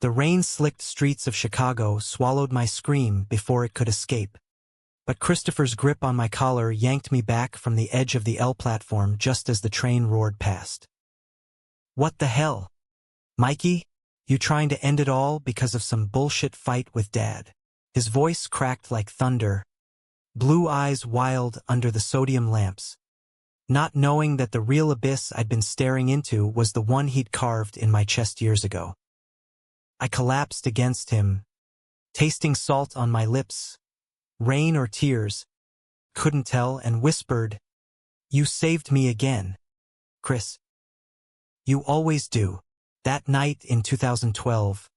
The rain-slicked streets of Chicago swallowed my scream before it could escape. But Christopher's grip on my collar yanked me back from the edge of the L platform just as the train roared past. "What the hell? Mikey? You trying to end it all because of some bullshit fight with Dad?" His voice cracked like thunder, blue eyes wild under the sodium lamps, not knowing that the real abyss I'd been staring into was the one he'd carved in my chest years ago. I collapsed against him, tasting salt on my lips, rain or tears, couldn't tell, and whispered, "You saved me again, Chris. You always do." That night in 2012,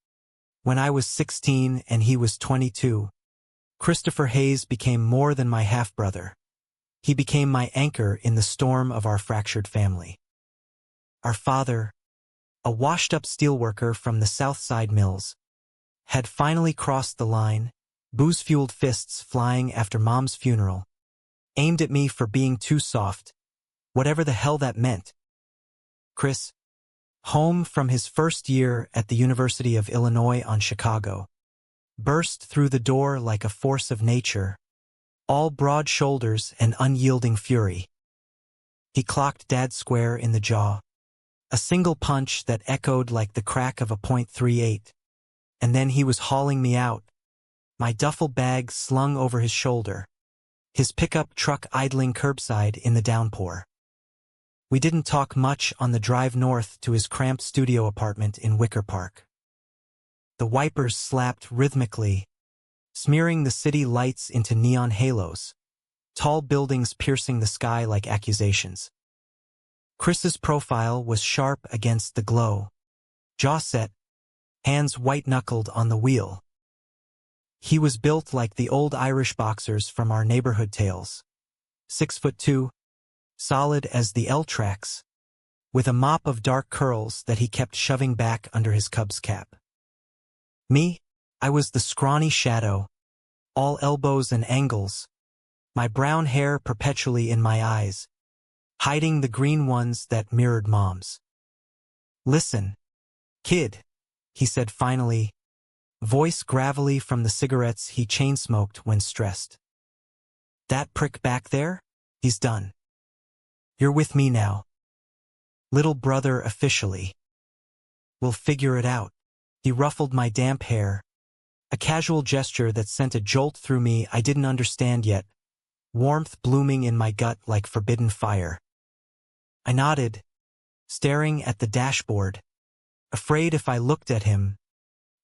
when I was 16 and he was 22, Christopher Hayes became more than my half-brother. He became my anchor in the storm of our fractured family. Our father, a washed-up steelworker from the South Side Mills, had finally crossed the line, booze-fueled fists flying after Mom's funeral, aimed at me for being too soft, whatever the hell that meant. Chris, home from his first year at the University of Illinois on Chicago, burst through the door like a force of nature, all broad shoulders and unyielding fury. He clocked Dad square in the jaw, a single punch that echoed like the crack of a .38, and then he was hauling me out, my duffel bag slung over his shoulder, his pickup truck idling curbside in the downpour. We didn't talk much on the drive north to his cramped studio apartment in Wicker Park. The wipers slapped rhythmically, smearing the city lights into neon halos, tall buildings piercing the sky like accusations. Chris's profile was sharp against the glow, jaw set, hands white-knuckled on the wheel. He was built like the old Irish boxers from our neighborhood tales, 6'2", solid as the L-tracks, with a mop of dark curls that he kept shoving back under his Cubs cap. Me, I was the scrawny shadow, all elbows and angles, my brown hair perpetually in my eyes, hiding the green ones that mirrored Mom's. "Listen, kid," he said finally, voice gravelly from the cigarettes he chain-smoked when stressed. "That prick back there? He's done. You're with me now. Little brother officially. We'll figure it out." He ruffled my damp hair, a casual gesture that sent a jolt through me I didn't understand yet, warmth blooming in my gut like forbidden fire. I nodded, staring at the dashboard, afraid if I looked at him,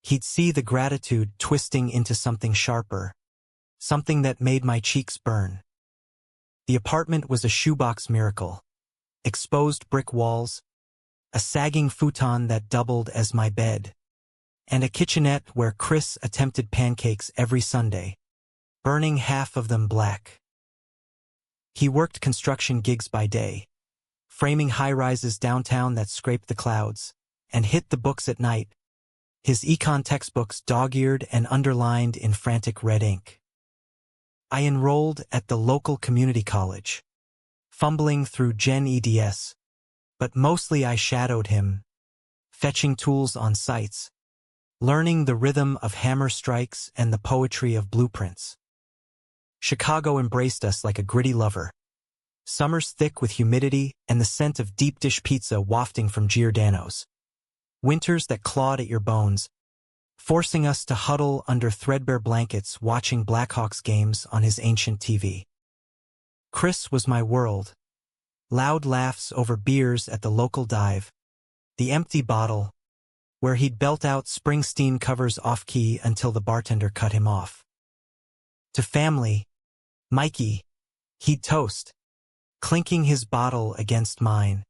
he'd see the gratitude twisting into something sharper, something that made my cheeks burn. The apartment was a shoebox miracle. Exposed brick walls, a sagging futon that doubled as my bed, and a kitchenette where Chris attempted pancakes every Sunday, burning half of them black. He worked construction gigs by day, framing high-rises downtown that scraped the clouds, and hit the books at night, his econ textbooks dog-eared and underlined in frantic red ink. I enrolled at the local community college, fumbling through Gen Eds, but mostly I shadowed him, fetching tools on sites, learning the rhythm of hammer strikes and the poetry of blueprints. Chicago embraced us like a gritty lover, summers thick with humidity and the scent of deep dish pizza wafting from Giordano's, winters that clawed at your bones, forcing us to huddle under threadbare blankets watching Blackhawks games on his ancient TV. Chris was my world. Loud laughs over beers at the local dive, the empty bottle, where he'd belt out Springsteen covers off-key until the bartender cut him off. To family, Mikey, he'd toast, clinking his bottle against mine,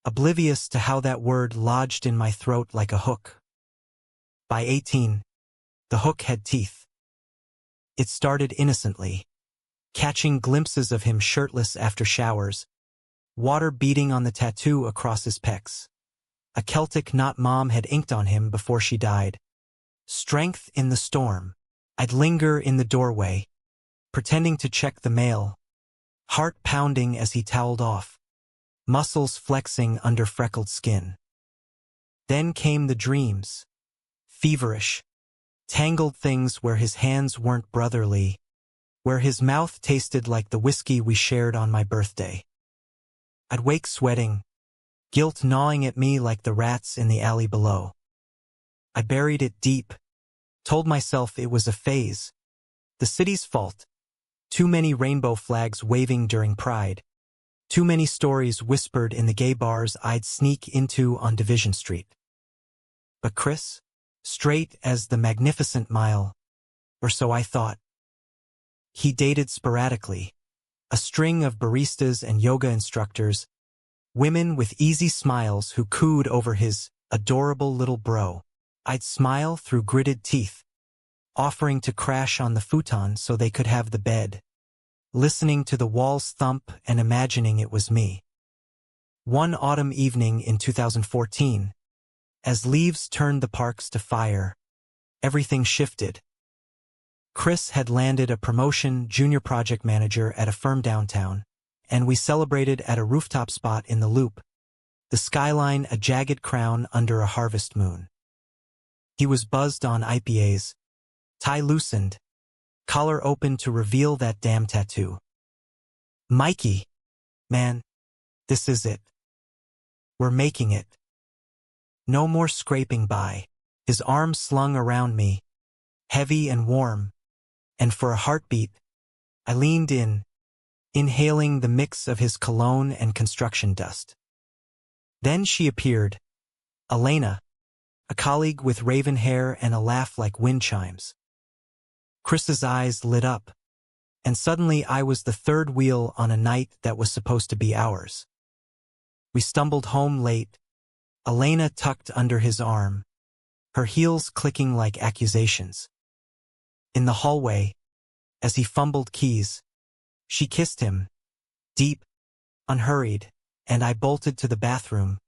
oblivious to how that word lodged in my throat like a hook. By 18, the hook had teeth. It started innocently, catching glimpses of him shirtless after showers, water beading on the tattoo across his pecs, a Celtic knot Mom had inked on him before she died. Strength in the storm. I'd linger in the doorway, pretending to check the mail, heart pounding as he toweled off, muscles flexing under freckled skin. Then came the dreams. feverish, tangled things where his hands weren't brotherly, where his mouth tasted like the whiskey we shared on my birthday. I'd wake sweating, guilt gnawing at me like the rats in the alley below. I buried it deep, told myself it was a phase, the city's fault, too many rainbow flags waving during Pride, too many stories whispered in the gay bars I'd sneak into on Division Street. But Chris, straight as the Magnificent Mile, or so I thought. He dated sporadically, a string of baristas and yoga instructors, women with easy smiles who cooed over his adorable little bro. I'd smile through gritted teeth, offering to crash on the futon so they could have the bed, listening to the walls thump and imagining it was me. One autumn evening in 2014, as leaves turned the parks to fire, everything shifted. Chris had landed a promotion, junior project manager at a firm downtown, and we celebrated at a rooftop spot in the Loop, the skyline a jagged crown under a harvest moon. He was buzzed on IPAs, tie loosened, collar open to reveal that damn tattoo. Mikey, man, this is it. We're making it. No more scraping by, his arm slung around me, heavy and warm, and for a heartbeat, I leaned in, inhaling the mix of his cologne and construction dust. Then she appeared, Elena, a colleague with raven hair and a laugh like wind chimes. Chris's eyes lit up, and suddenly I was the third wheel on a night that was supposed to be ours. We stumbled home late, Elena tucked under his arm, her heels clicking like accusations. In the hallway, as he fumbled keys, she kissed him, deep, unhurried, and I bolted to the bathroom,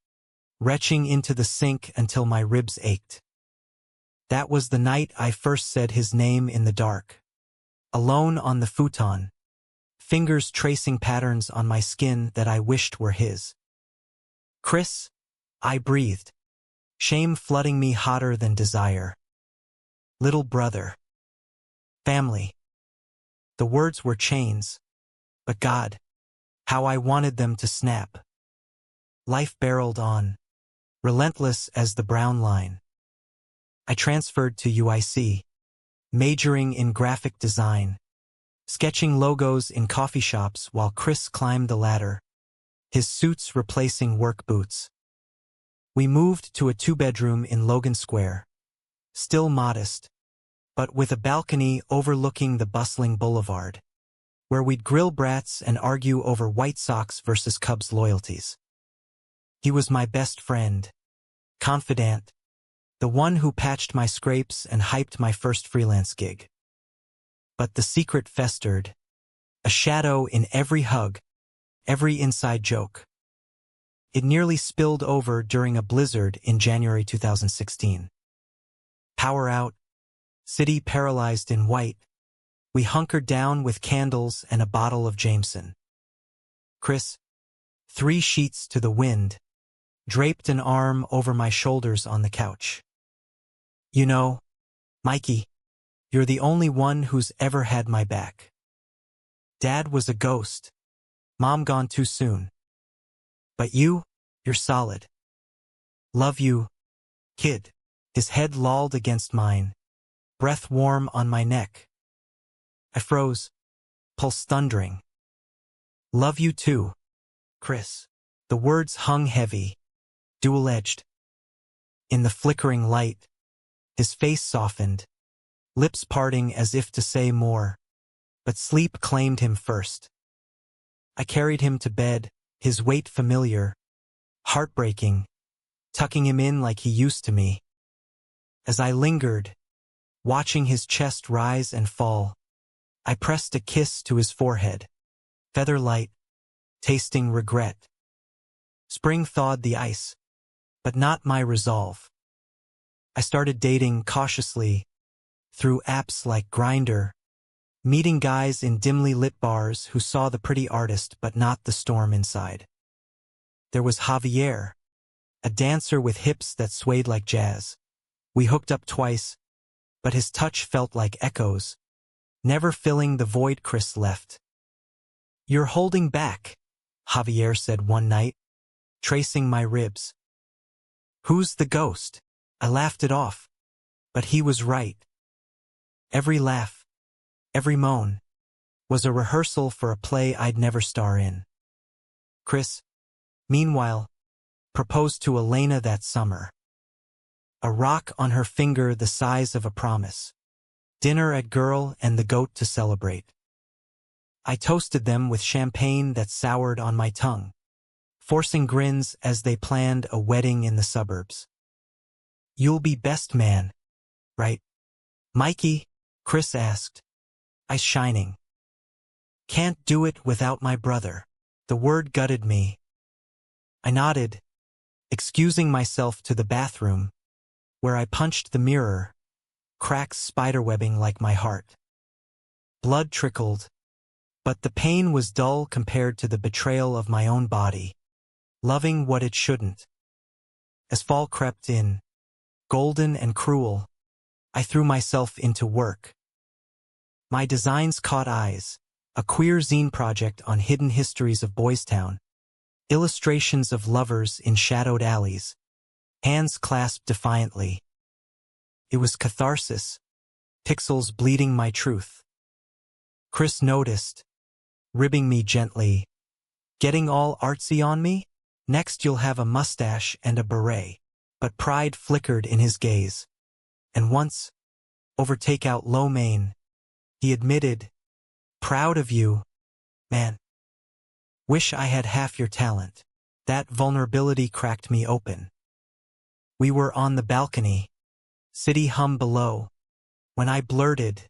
retching into the sink until my ribs ached. That was the night I first said his name in the dark. Alone on the futon, fingers tracing patterns on my skin that I wished were his. Chris, I breathed, shame flooding me hotter than desire. Little brother. Family. The words were chains, but God, how I wanted them to snap. Life barreled on, relentless as the brown line. I transferred to UIC, majoring in graphic design, sketching logos in coffee shops while Chris climbed the ladder, his suits replacing work boots. We moved to a 2-bedroom in Logan Square, still modest, but with a balcony overlooking the bustling boulevard, where we'd grill brats and argue over White Sox versus Cubs loyalties. He was my best friend, confidant, the one who patched my scrapes and hyped my first freelance gig. But the secret festered, a shadow in every hug, every inside joke. It nearly spilled over during a blizzard in January 2016. Power out, city paralyzed in white, we hunkered down with candles and a bottle of Jameson. Chris, 3 sheets to the wind, draped an arm over my shoulders on the couch. You know, Mikey, you're the only one who's ever had my back. Dad was a ghost, Mom gone too soon. But you're solid. Love you, kid. His head lolled against mine, breath warm on my neck. I froze, pulse thundering. Love you too, Chris. The words hung heavy, dual-edged. In the flickering light, his face softened, lips parting as if to say more, but sleep claimed him first. I carried him to bed, his weight familiar, heartbreaking, tucking him in like he used to me. As I lingered, watching his chest rise and fall, I pressed a kiss to his forehead, feather light, tasting regret. Spring thawed the ice, but not my resolve. I started dating cautiously, through apps like Grindr, meeting guys in dimly lit bars who saw the pretty artist but not the storm inside. There was Javier, a dancer with hips that swayed like jazz, We hooked up twice, but his touch felt like echoes, never filling the void Chris left. "You're holding back," Javier said one night, tracing my ribs. "Who's the ghost?" I laughed it off, but he was right. Every laugh, every moan, was a rehearsal for a play I'd never star in. Chris, meanwhile, proposed to Elena that summer. A rock on her finger the size of a promise. Dinner at Girl and the Goat to celebrate. I toasted them with champagne that soured on my tongue, forcing grins as they planned a wedding in the suburbs. "You'll be best man, right, Mikey?" Chris asked, eyes shining. "Can't do it without my brother." The word gutted me. I nodded, excusing myself to the bathroom, where I punched the mirror, cracks spiderwebbing like my heart. Blood trickled, but the pain was dull compared to the betrayal of my own body, loving what it shouldn't. As fall crept in, golden and cruel, I threw myself into work. My designs caught eyes, a queer zine project on hidden histories of Boys Town, illustrations of lovers in shadowed alleys, hands clasped defiantly. It was catharsis, pixels bleeding my truth. Chris noticed, ribbing me gently. "Getting all artsy on me? Next you'll have a mustache and a beret." But pride flickered in his gaze. And once, over takeout lo mein, he admitted, "Proud of you, man. Wish I had half your talent." That vulnerability cracked me open. We were on the balcony, city hum below, when I blurted,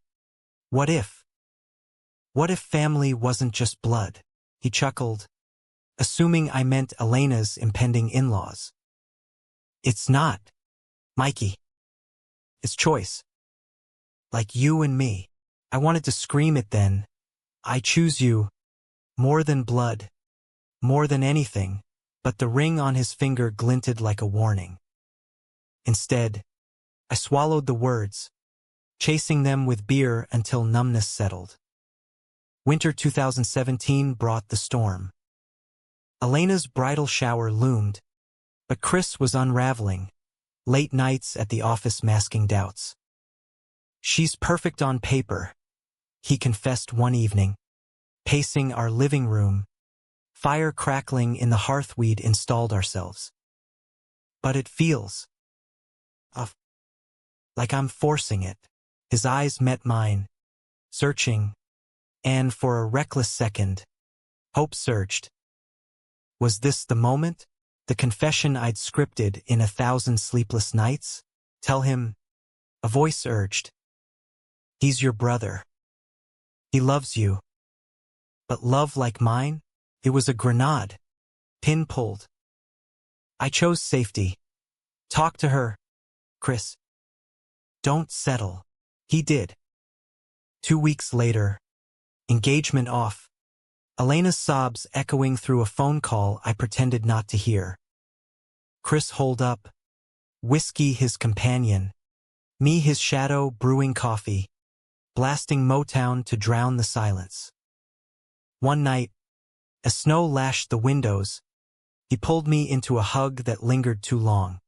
"What if? What if family wasn't just blood?" He chuckled, assuming I meant Elena's impending in-laws. "It's not, Mikey. It's choice. Like you and me." I wanted to scream it then. "I choose you, more than blood, more than anything," but the ring on his finger glinted like a warning. Instead, I swallowed the words, chasing them with beer until numbness settled. Winter 2017 brought the storm. Elena's bridal shower loomed, but Chris was unraveling, late nights at the office masking doubts. "She's perfect on paper," he confessed one evening, pacing our living room, fire crackling in the hearth we'd installed ourselves. "But it feels like I'm forcing it." His eyes met mine, searching, and for a reckless second, hope surged. Was this the moment? The confession I'd scripted in 1,000 sleepless nights? "Tell him," a voice urged. "He's your brother. He loves you." But love like mine? It was a grenade, pin pulled. I chose safety. "Talk to her, Chris. Don't settle." He did. 2 weeks later, engagement off, Elena's sobs echoing through a phone call I pretended not to hear. Chris holed up, whiskey his companion, me his shadow brewing coffee, blasting Motown to drown the silence. One night, as snow lashed the windows, he pulled me into a hug that lingered too long.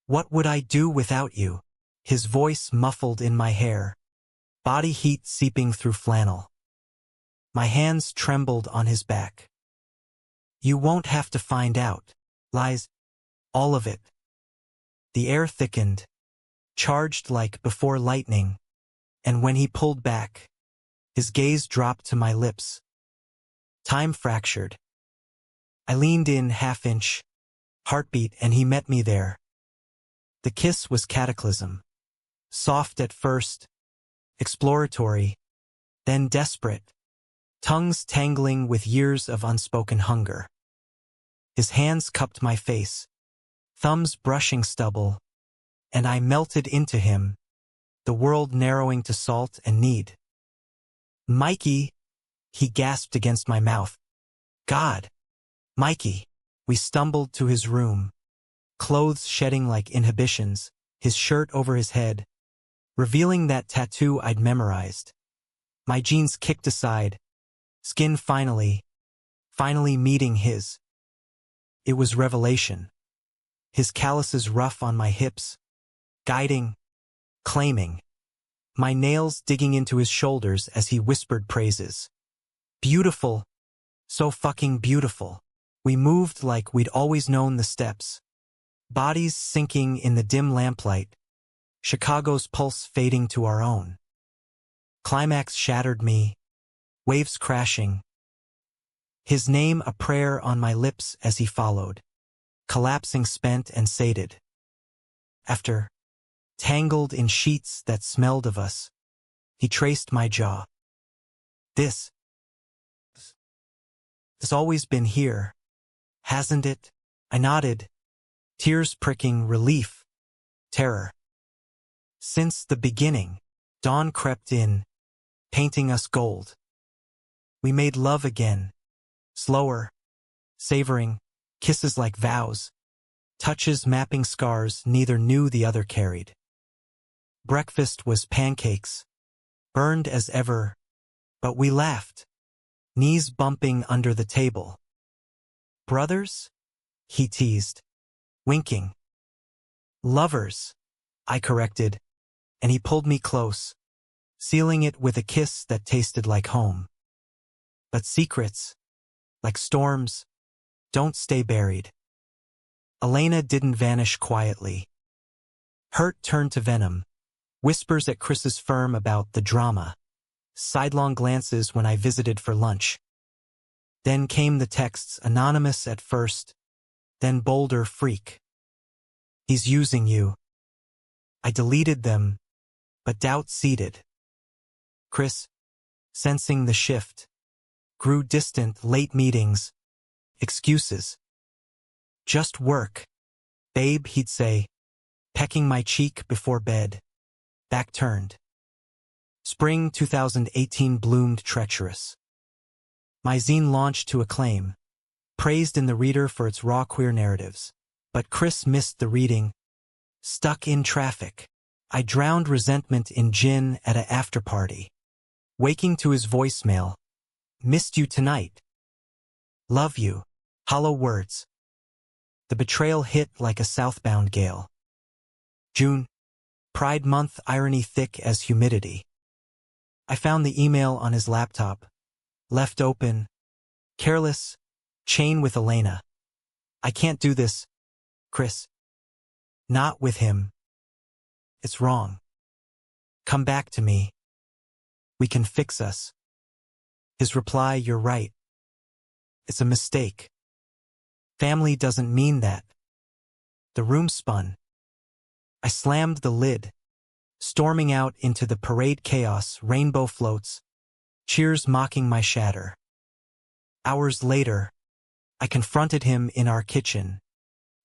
"What would I do without you?" His voice muffled in my hair, body heat seeping through flannel. My hands trembled on his back. "You won't have to find out. Lies. All of it." The air thickened, charged like before lightning, and when he pulled back, his gaze dropped to my lips. Time fractured. I leaned in half-inch, heartbeat, and he met me there. The kiss was cataclysm. Soft at first, exploratory, then desperate, tongues tangling with years of unspoken hunger. His hands cupped my face, thumbs brushing stubble, and I melted into him, the world narrowing to salt and need. "Mikey," he gasped against my mouth. "God, Mikey." We stumbled to his room, clothes shedding like inhibitions, his shirt over his head, revealing that tattoo I'd memorized. My jeans kicked aside, skin finally meeting his. It was revelation. His calluses rough on my hips, guiding, claiming. My nails digging into his shoulders as he whispered praises. Beautiful. So fucking beautiful. We moved like we'd always known the steps. Bodies sinking in the dim lamplight. Chicago's pulse fading to our own. Climax shattered me. Waves crashing. His name a prayer on my lips as he followed. Collapsing spent and sated. After, tangled in sheets that smelled of us, he traced my jaw. This always been here, hasn't it? I nodded, tears pricking relief, terror. Since the beginning, dawn crept in, painting us gold. We made love again, slower, savoring, kisses like vows, touches mapping scars neither knew the other carried. Breakfast was pancakes, burned as ever, but we laughed, knees bumping under the table. Brothers? He teased, winking. Lovers, I corrected, and he pulled me close, sealing it with a kiss that tasted like home. But secrets, like storms, don't stay buried. Elena didn't vanish quietly. Hurt turned to venom, whispers at Chris's firm about the drama, sidelong glances when I visited for lunch. Then came the texts, anonymous at first, then bolder freak. He's using you. I deleted them, but doubt seeded. Chris, sensing the shift, grew distant, late meetings, excuses. Just work. Babe, he'd say, pecking my cheek before bed. Back turned. Spring 2018 bloomed treacherous. My zine launched to acclaim, praised in the reader for its raw queer narratives. But Chris missed the reading. Stuck in traffic. I drowned resentment in gin at an after-party. Waking to his voicemail. Missed you tonight. Love you. Hollow words. The betrayal hit like a southbound gale. June. Pride Month, irony thick as humidity. I found the email on his laptop. Left open. Careless. Chain with Elena. I can't do this, Chris. Not with him. It's wrong. Come back to me. We can fix us. His reply, you're right. It's a mistake. Family doesn't mean that. The room spun. I slammed the lid, storming out into the parade chaos, rainbow floats, cheers mocking my shatter. Hours later, I confronted him in our kitchen,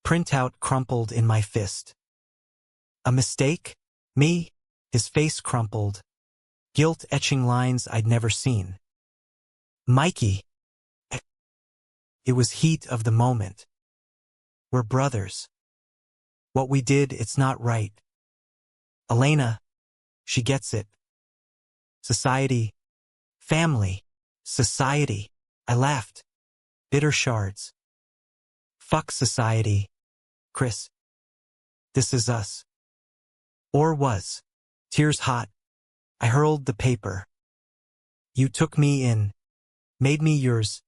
printout crumpled in my fist. A mistake? Me? His face crumpled, guilt etching lines I'd never seen. Mikey. It was heat of the moment. We're brothers. What we did, it's not right. Elena, she gets it. Society. Family. Society. I laughed. Bitter shards. Fuck society. Chris. This is us. Or was. Tears hot. I hurled the paper. You took me in. Made me yours.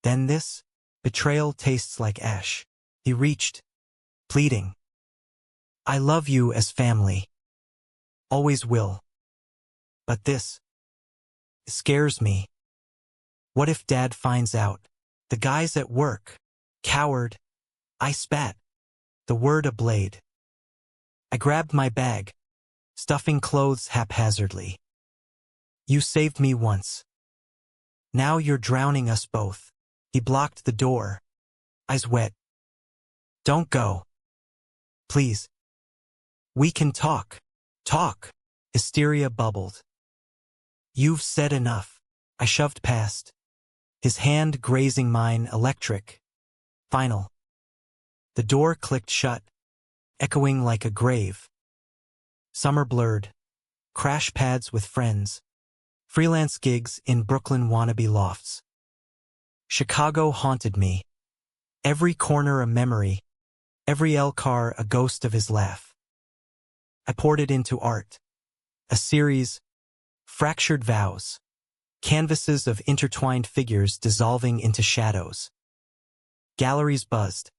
Then this? Betrayal tastes like ash. He reached, pleading. I love you as family. Always will. But this scares me. What if Dad finds out? The guys at work. Coward. I spat. The word a blade. I grabbed my bag, stuffing clothes haphazardly. You saved me once. Now you're drowning us both. He blocked the door, eyes wet. Don't go. Please. We can talk. Talk. Hysteria bubbled. You've said enough. I shoved past. His hand grazing mine, electric. Final. The door clicked shut, echoing like a grave. Summer blurred. Crash pads with friends. Freelance gigs in Brooklyn wannabe lofts. Chicago haunted me. Every corner a memory. Every L car a ghost of his laugh. I poured it into art. A series. Fractured vows. Canvases of intertwined figures dissolving into shadows. Galleries buzzed.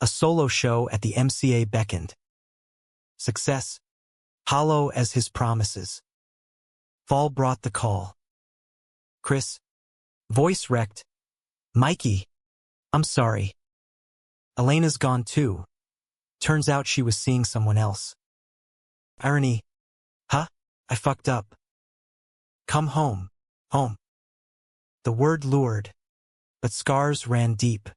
A solo show at the MCA beckoned. Success. Hollow as his promises. Fall brought the call. Chris. Voice wrecked. Mikey. I'm sorry. Elena's gone too. Turns out she was seeing someone else. Irony. Huh? I fucked up. Come home. Home. The word lured, but scars ran deep.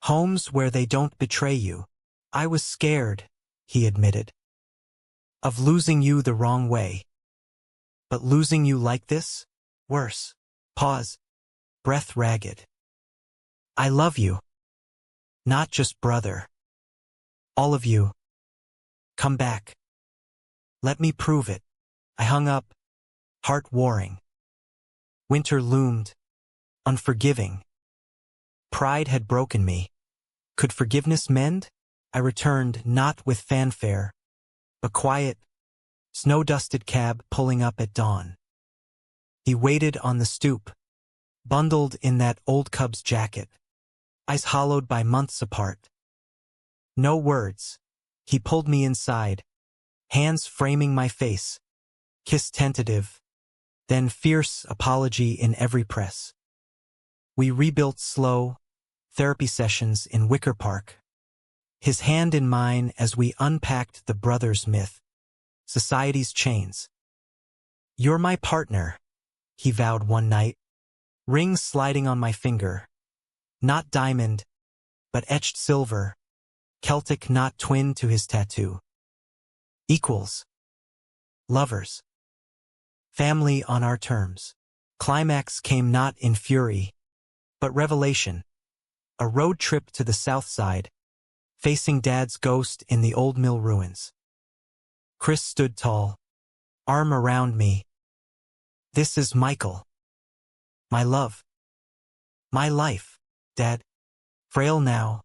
Homes where they don't betray you. I was scared, he admitted, of losing you the wrong way. But losing you like this? Worse. Pause. Breath ragged. I love you. Not just brother. All of you. Come back. Let me prove it. I hung up, heart warring. Winter loomed, unforgiving. Pride had broken me. Could forgiveness mend? I returned not with fanfare, but quiet, snow-dusted cab pulling up at dawn. He waited on the stoop, bundled in that old Cubs jacket, eyes hollowed by months apart. No words. He pulled me inside, hands framing my face, kiss tentative, then fierce apology in every press. We rebuilt slow, therapy sessions in Wicker Park, his hand in mine as we unpacked the brothers' myth, society's chains. You're my partner, he vowed one night, ring sliding on my finger. Not diamond, but etched silver, Celtic not twin to his tattoo. Equals. Lovers. Family on our terms. Climax came not in fury, but revelation. A road trip to the south side, facing Dad's ghost in the old mill ruins. Chris stood tall, arm around me. This is Michael. My love. My life, Dad. Frail now,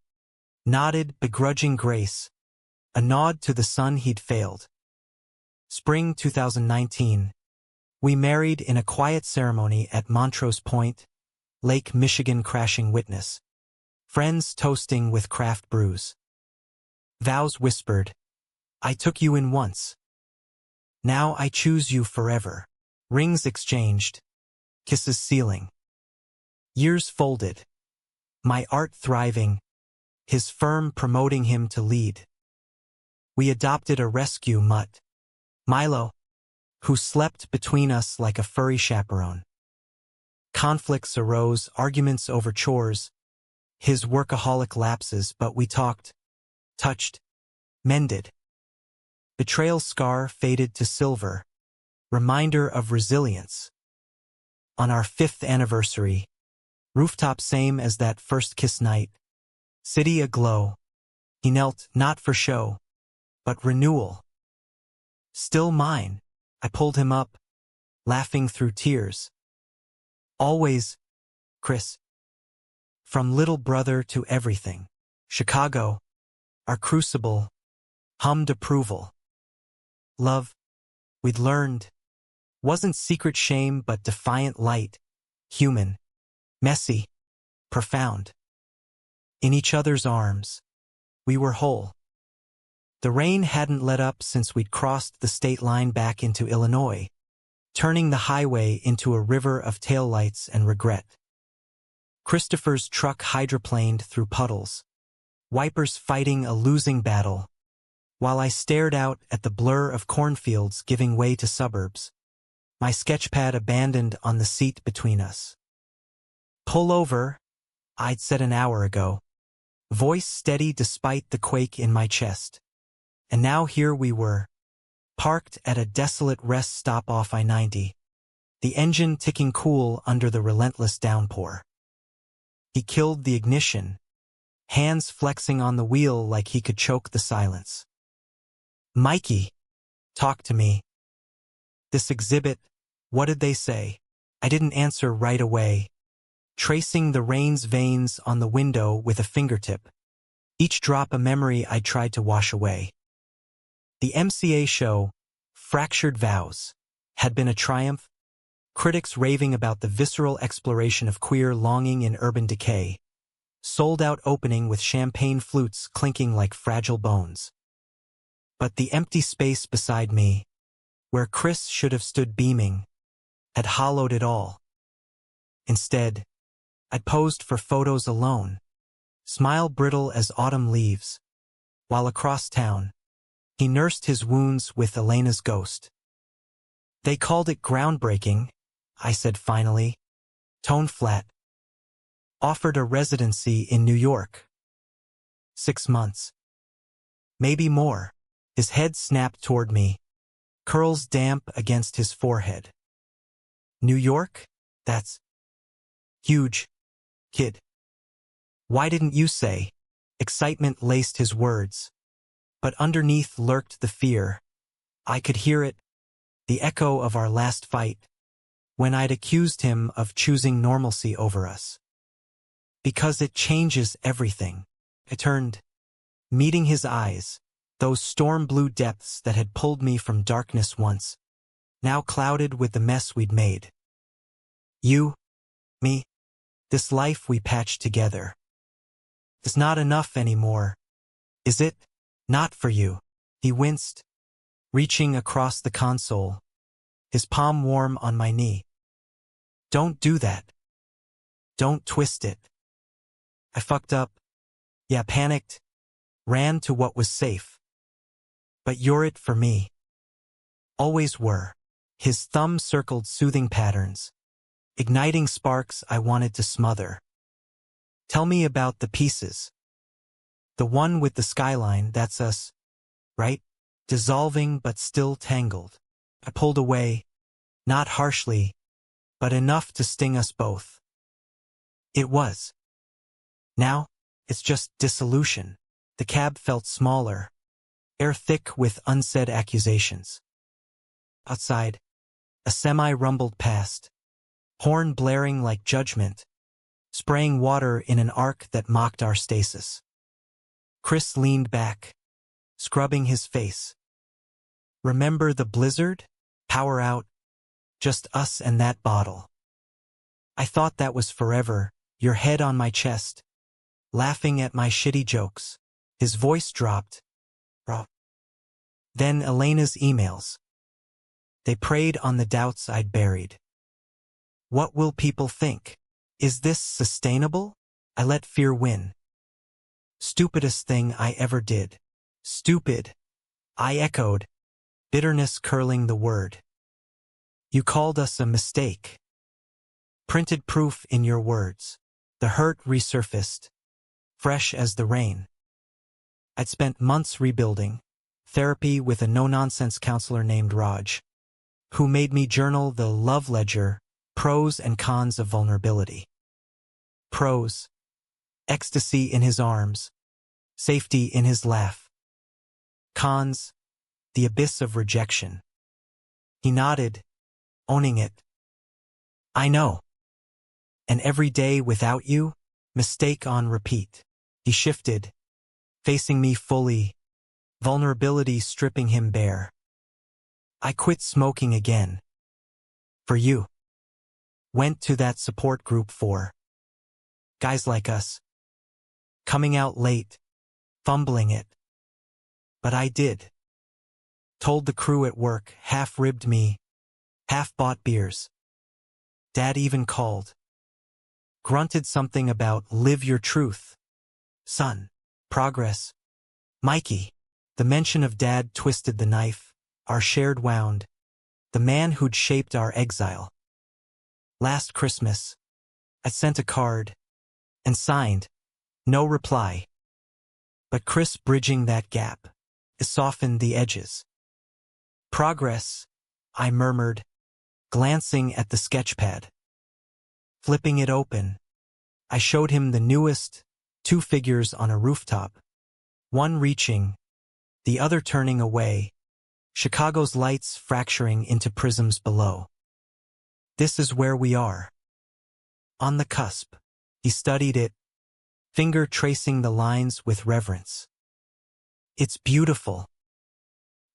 nodded begrudging grace, a nod to the son he'd failed. Spring 2019. We married in a quiet ceremony at Montrose Point, Lake Michigan crashing witness. Friends toasting with craft brews. Vows whispered, I took you in once. Now I choose you forever. Rings exchanged. Kisses sealing. Years folded. My art thriving. His firm promoting him to lead. We adopted a rescue mutt, Milo, who slept between us like a furry chaperone. Conflicts arose, arguments over chores, his workaholic lapses, but we talked, touched, mended. Betrayal scar faded to silver, reminder of resilience. On our 5th anniversary, rooftop same as that first kiss night, city aglow. He knelt not for show, but renewal. Still mine. I pulled him up, laughing through tears. Always, Chris. From little brother to everything. Chicago, our crucible, hummed approval. Love, we'd learned, wasn't secret shame but defiant light, human, messy, profound. In each other's arms, we were whole. The rain hadn't let up since we'd crossed the state line back into Illinois, turning the highway into a river of taillights and regret. Christopher's truck hydroplaned through puddles, wipers fighting a losing battle, while I stared out at the blur of cornfields giving way to suburbs, my sketchpad abandoned on the seat between us. Pull over, I'd said an hour ago, voice steady despite the quake in my chest. And now here we were, parked at a desolate rest stop off I-90, the engine ticking cool under the relentless downpour. He killed the ignition, hands flexing on the wheel like he could choke the silence. Mikey, Talk to me. This exhibit, what did they say? I didn't answer right away, tracing the rain's veins on the window with a fingertip, each drop a memory I tried to wash away. The MCA show, Fractured Vows, had been a triumph, critics raving about the visceral exploration of queer longing in urban decay, sold-out opening with champagne flutes clinking like fragile bones. But the empty space beside me, where Chris should have stood beaming, had hollowed it all. Instead, I'd posed for photos alone, smile brittle as autumn leaves, while across town, he nursed his wounds with Elena's ghost. They called it groundbreaking, I said finally, tone flat. Offered a residency in New York. 6 months. Maybe more. His head snapped toward me, curls damp against his forehead. New York? That's huge, kid. Why didn't you say? Excitement laced his words, but underneath lurked the fear. I could hear it, the echo of our last fight, when I'd accused him of choosing normalcy over us. Because it changes everything. I turned, meeting his eyes, those storm-blue depths that had pulled me from darkness once, now clouded with the mess we'd made. You, me, this life we patched together. It's not enough anymore, is it? Not for you. He winced, reaching across the console, his palm warm on my knee. Don't do that. Don't twist it. I fucked up. Yeah, panicked. Ran to what was safe. But you're it for me. Always were. His thumb circled soothing patterns, igniting sparks I wanted to smother. Tell me about the pieces. The one with the skyline, that's us, right? Dissolving but still tangled. I pulled away, not harshly, but enough to sting us both. It was. Now, it's just dissolution. The cab felt smaller, air thick with unsaid accusations. Outside, a semi rumbled past, horn blaring like judgment, spraying water in an arc that mocked our stasis. Chris leaned back, scrubbing his face. Remember the blizzard? Power out. Just us and that bottle. I thought that was forever, your head on my chest, laughing at my shitty jokes. His voice dropped. Then Elena's emails. They preyed on the doubts I'd buried. What will people think? Is this sustainable? I let fear win. Stupidest thing I ever did. Stupid. I echoed, bitterness curling the word. You called us a mistake. Printed proof in your words. The hurt resurfaced, fresh as the rain. I'd spent months rebuilding, therapy with a no-nonsense counselor named Raj, who made me journal the love ledger, pros and cons of vulnerability. Pros: ecstasy in his arms, safety in his laugh. Cons: the abyss of rejection. He nodded, owning it. I know. And every day without you, mistake on repeat. He shifted, facing me fully, vulnerability stripping him bare. I quit smoking again. For you. Went to that support group for guys like us. Coming out late, fumbling it. But I did. Told the crew at work, half-ribbed me, half-bought beers. Dad even called. Grunted something about live your truth. Son. Progress. Mikey. The mention of Dad twisted the knife, our shared wound. The man who'd shaped our exile. Last Christmas, I sent a card, and signed, no reply. But Chris bridging that gap, softened the edges. Progress, I murmured, glancing at the sketchpad. Flipping it open, I showed him the newest, 2 figures on a rooftop, one reaching, the other turning away, Chicago's lights fracturing into prisms below. This is where we are. On the cusp. He studied it, finger tracing the lines with reverence. It's beautiful.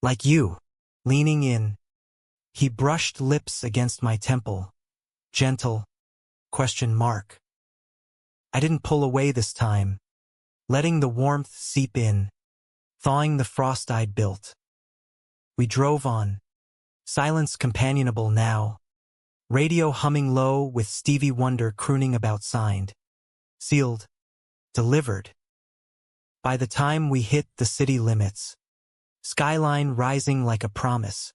Like you, leaning in. He brushed lips against my temple. Gentle, ? I didn't pull away this time, letting the warmth seep in, thawing the frost I'd built. We drove on, silence companionable now, radio humming low with Stevie Wonder crooning about signed, sealed, delivered. By the time we hit the city limits, skyline rising like a promise,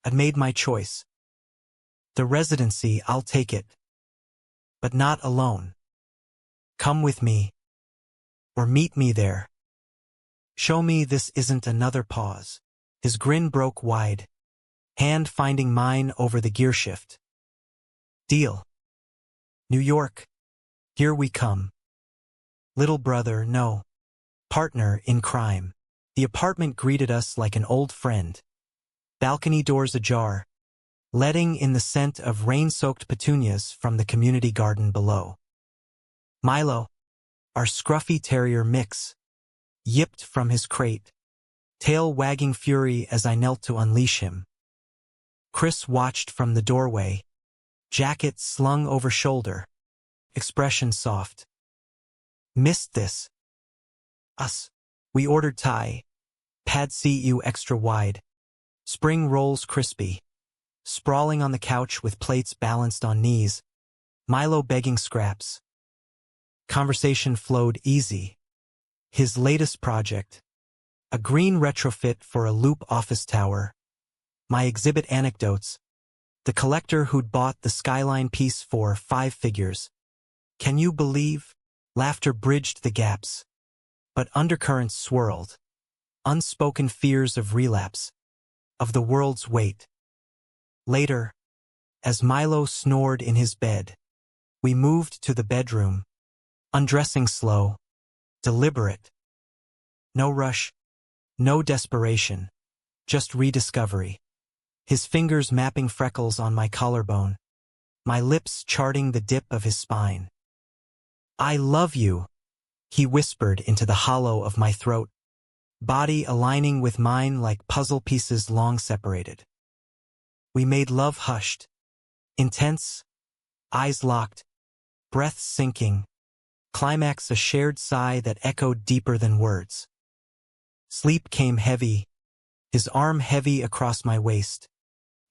I'd made my choice. The residency, I'll take it. But not alone. Come with me. Or meet me there. Show me this isn't another pause. His grin broke wide, hand finding mine over the gearshift. Deal. New York. Here we come. Little brother, no. Partner in crime. The apartment greeted us like an old friend. Balcony doors ajar, letting in the scent of rain-soaked petunias from the community garden below. Milo, our scruffy terrier mix, yipped from his crate, tail wagging fury as I knelt to unleash him. Chris watched from the doorway, jacket slung over shoulder, expression soft. Missed this. Us. We ordered Thai, pad see ew extra wide, spring rolls crispy, sprawling on the couch with plates balanced on knees, Milo begging scraps. Conversation flowed easy. His latest project, a green retrofit for a loop office tower, my exhibit anecdotes, the collector who'd bought the skyline piece for 5 figures. Can you believe? Laughter bridged the gaps. But undercurrents swirled. Unspoken fears of relapse, of the world's weight. Later, as Milo snored in his bed, we moved to the bedroom, undressing slow, deliberate. No rush, no desperation, just rediscovery. His fingers mapping freckles on my collarbone, my lips charting the dip of his spine. I love you, he whispered into the hollow of my throat, body aligning with mine like puzzle pieces long separated. We made love hushed, intense, eyes locked, breath sinking, climax a shared sigh that echoed deeper than words. Sleep came heavy, his arm heavy across my waist,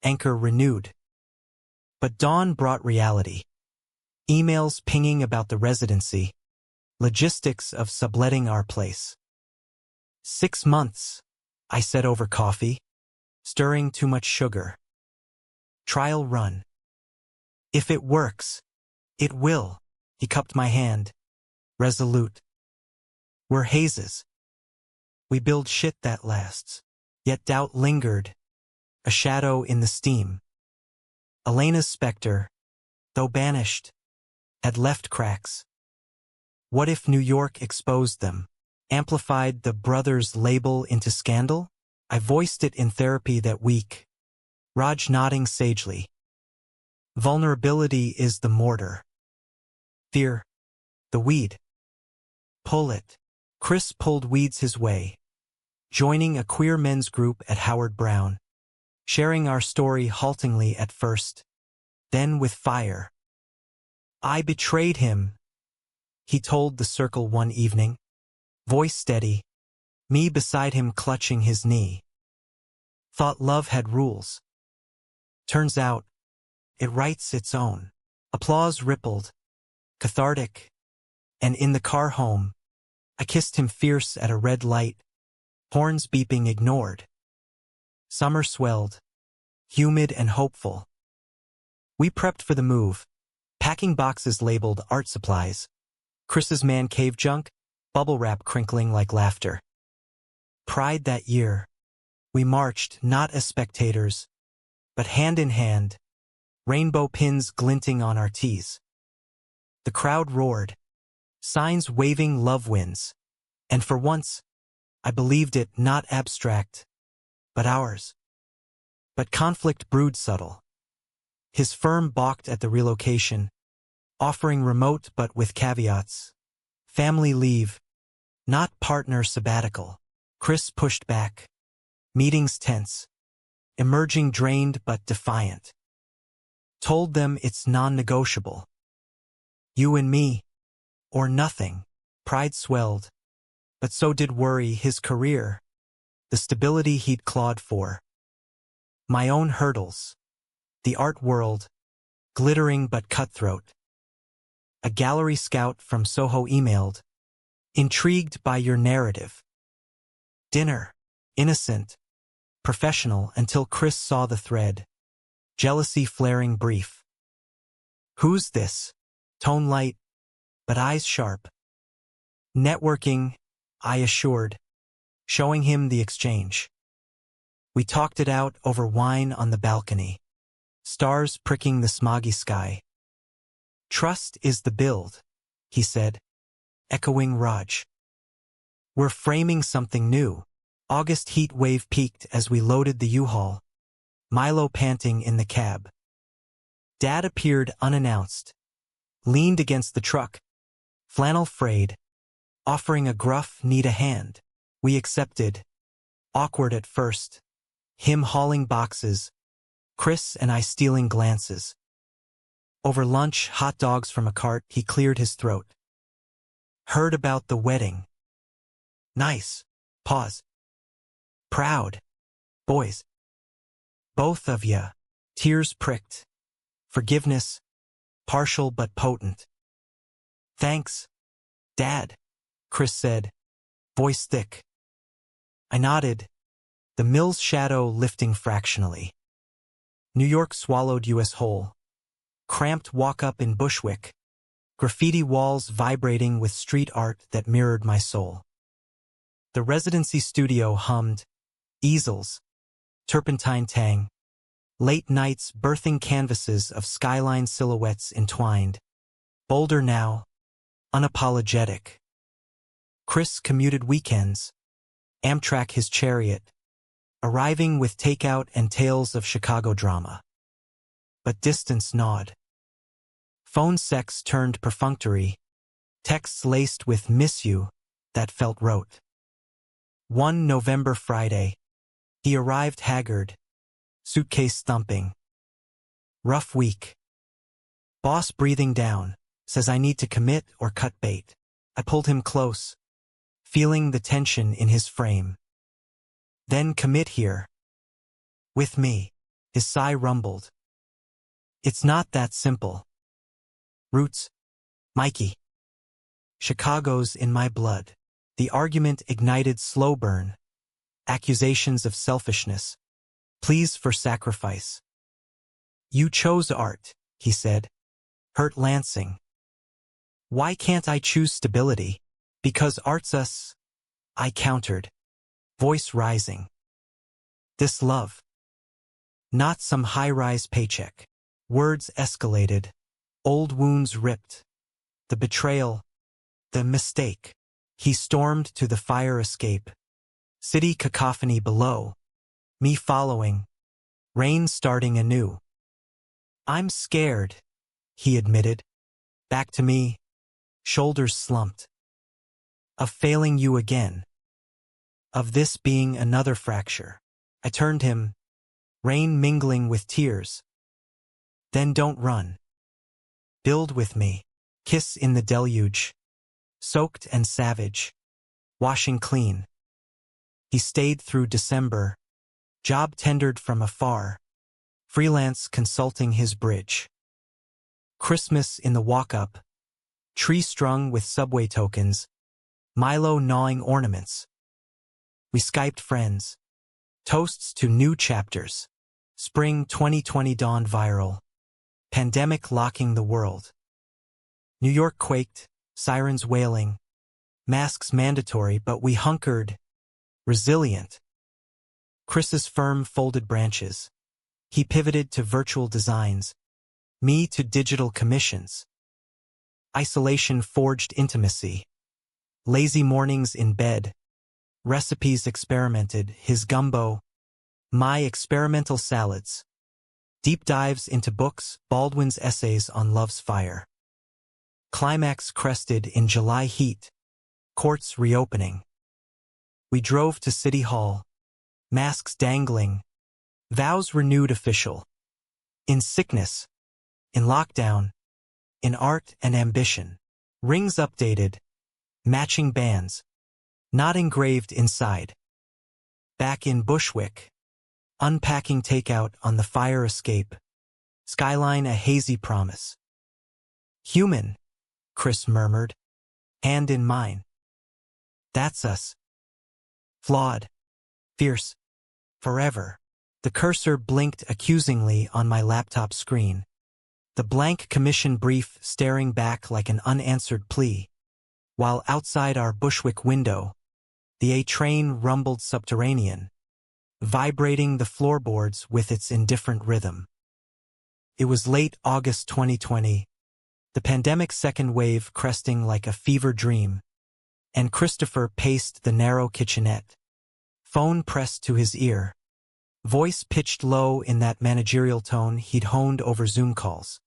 anchor renewed. But dawn brought reality. Emails pinging about the residency, logistics of subletting our place. 6 months, I said over coffee, stirring too much sugar. Trial run. If it works, it will. He cupped my hand, resolute. We're hazes. We build shit that lasts. Yet doubt lingered, a shadow in the steam. Elena's specter, though banished, had left cracks. What if New York exposed them, amplified the brothers' label into scandal? I voiced it in therapy that week, Raj nodding sagely. Vulnerability is the mortar. Fear, the weed. Pull it. Chris pulled weeds his way, joining a queer men's group at Howard Brown, sharing our story haltingly at first, then with fire. I betrayed him, he told the circle one evening, voice steady, me beside him clutching his knee. Thought love had rules. Turns out, it writes its own. Applause rippled, cathartic, and in the car home, I kissed him fierce at a red light, horns beeping ignored. Summer swelled, humid and hopeful. We prepped for the move, packing boxes labeled art supplies. Chris's man cave junk, bubble wrap crinkling like laughter. Pride that year, we marched not as spectators, but hand in hand, rainbow pins glinting on our tees. The crowd roared, signs waving love winds, and for once, I believed it not abstract, but ours. But conflict brewed subtle. His firm balked at the relocation, offering remote but with caveats. Family leave, not partner sabbatical. Chris pushed back. Meetings tense. Emerging drained but defiant. Told them it's non-negotiable. You and me, or nothing. Pride swelled. But so did worry, his career. The stability he'd clawed for. My own hurdles. The art world. Glittering but cutthroat. A gallery scout from Soho emailed. Intrigued by your narrative. Dinner. Innocent. Professional until Chris saw the thread. Jealousy flaring brief. Who's this? Tone light, but eyes sharp. Networking, I assured, showing him the exchange. We talked it out over wine on the balcony. Stars pricking the smoggy sky. Trust is the build, he said, echoing Raj. We're framing something new. August heat wave peaked as we loaded the U-Haul. Milo panting in the cab. Dad appeared unannounced. Leaned against the truck. Flannel frayed. Offering a gruff, need a hand. We accepted. Awkward at first. Him hauling boxes. Chris and I stealing glances. Over lunch, hot dogs from a cart, he cleared his throat. Heard about the wedding. Nice. Pause. Proud. Boys. Both of ya. Tears pricked. Forgiveness. Partial but potent. Thanks, Dad, Chris said, voice thick. I nodded, the mill's shadow lifting fractionally. New York swallowed US whole. Cramped walk-up in Bushwick. Graffiti walls vibrating with street art that mirrored my soul. The residency studio hummed. Easels. Turpentine tang. Late nights birthing canvases of skyline silhouettes entwined. Bolder now. Unapologetic. Chris commuted weekends. Amtrak his chariot. Arriving with takeout and tales of Chicago drama. But distance gnawed. Phone sex turned perfunctory. Texts laced with miss you that felt rote. One November Friday. He arrived haggard. Suitcase thumping. Rough week. Boss breathing down. Says I need to commit or cut bait. I pulled him close. Feeling the tension in his frame. Then commit here. With me. His sigh rumbled. It's not that simple. Roots. Mikey. Chicago's in my blood. The argument ignited slow burn. Accusations of selfishness. Pleas for sacrifice. You chose art, he said. Hurt Lansing. Why can't I choose stability? Because art's us, I countered. Voice rising. This love. Not some high-rise paycheck. Words escalated. Old wounds ripped. The betrayal. The mistake. He stormed to the fire escape. City cacophony below. Me following. Rain starting anew. I'm scared, he admitted. Back to me. Shoulders slumped. Of failing you again. Of this being another fracture. I turned him. Rain mingling with tears. Then don't run. Build with me. Kiss in the deluge. Soaked and savage. Washing clean. He stayed through December. Job tendered from afar. Freelance consulting his bridge. Christmas in the walk-up. Tree strung with subway tokens. Milo gnawing ornaments. We Skyped friends. Toasts to new chapters. Spring 2020 dawned viral. Pandemic locking the world. New York quaked, sirens wailing. Masks mandatory, but we hunkered. Resilient. Chris's firm folded branches. He pivoted to virtual designs. Me to digital commissions. Isolation forged intimacy. Lazy mornings in bed. Recipes experimented, his gumbo. My experimental salads. Deep dives into books, Baldwin's essays on love's fire. Climax crested in July heat. Courts reopening. We drove to City Hall. Masks dangling. Vows renewed official. In sickness. In lockdown. In art and ambition. Rings updated. Matching bands. Not engraved inside. Back in Bushwick. Unpacking takeout on the fire escape. Skyline a hazy promise. Human, Chris murmured. Hand in mine. That's us. Flawed. Fierce. Forever. The cursor blinked accusingly on my laptop screen. The blank commission brief staring back like an unanswered plea. While outside our Bushwick window, the A train rumbled subterranean, vibrating the floorboards with its indifferent rhythm. It was late August 2020, the pandemic's second wave cresting like a fever dream, and Christopher paced the narrow kitchenette, phone pressed to his ear, voice pitched low in that managerial tone he'd honed over Zoom calls.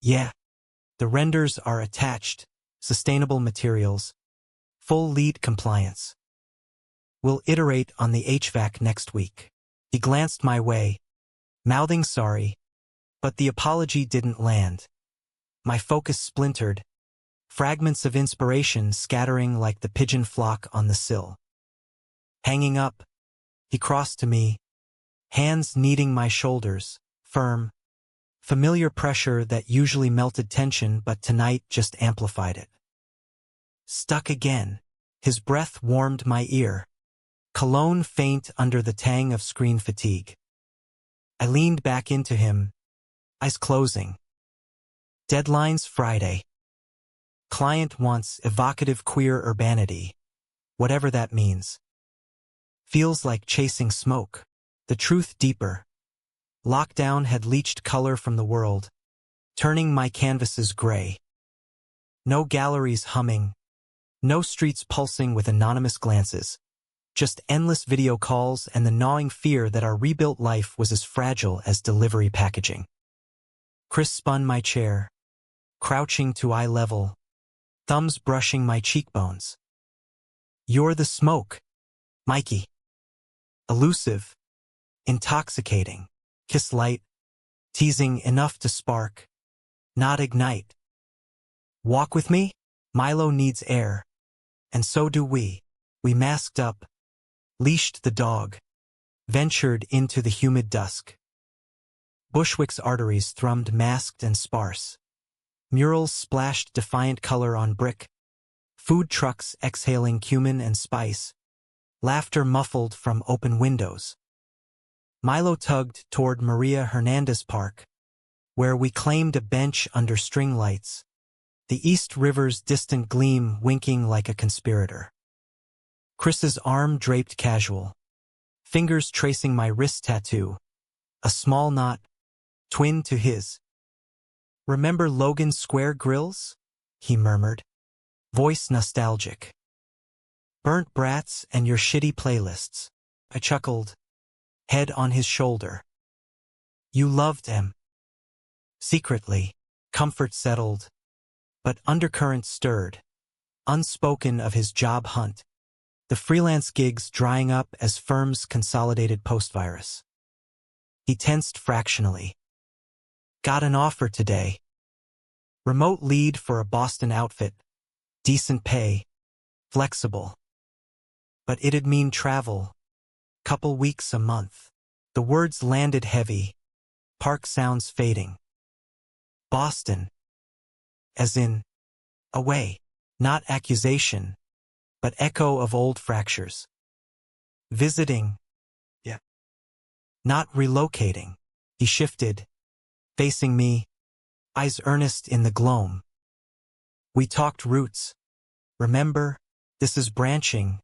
Yeah, the renders are attached, sustainable materials, full LEED compliance. We'll iterate on the HVAC next week. He glanced my way, mouthing sorry, but the apology didn't land. My focus splintered, fragments of inspiration scattering like the pigeon flock on the sill. Hanging up, he crossed to me, hands kneading my shoulders, firm, familiar pressure that usually melted tension but tonight just amplified it. Stuck again. His breath warmed my ear. Cologne faint under the tang of screen fatigue. I leaned back into him, eyes closing. Deadlines Friday. Client wants evocative queer urbanity, whatever that means. Feels like chasing smoke. The truth deeper. Lockdown had leached color from the world, turning my canvases gray. No galleries humming. No streets pulsing with anonymous glances. Just endless video calls and the gnawing fear that our rebuilt life was as fragile as delivery packaging. Chris spun my chair, crouching to eye level, thumbs brushing my cheekbones. You're the smoke, Mikey. Elusive, intoxicating, kiss light, teasing enough to spark, not ignite. Walk with me? Milo needs air. And so do we. We masked up, leashed the dog, ventured into the humid dusk. Bushwick's arteries thrummed masked and sparse. Murals splashed defiant color on brick. Food trucks exhaling cumin and spice. Laughter muffled from open windows. Milo tugged toward Maria Hernandez Park, where we claimed a bench under string lights. The East River's distant gleam winking like a conspirator. Chris's arm draped casual, fingers tracing my wrist tattoo, a small knot, twin to his. Remember Logan Square grills? He murmured, voice nostalgic. Burnt brats and your shitty playlists. I chuckled, head on his shoulder. You loved him. Secretly, comfort settled, but undercurrents stirred, unspoken of his job hunt, the freelance gigs drying up as firms consolidated post-virus. He tensed fractionally. Got an offer today. Remote lead for a Boston outfit, decent pay, flexible. But it'd mean travel, couple weeks a month. The words landed heavy, park sounds fading. Boston. As in, away, not accusation, but echo of old fractures. Visiting. Yeah. Not relocating. He shifted, facing me, eyes earnest in the gloam. We talked roots. Remember, this is branching,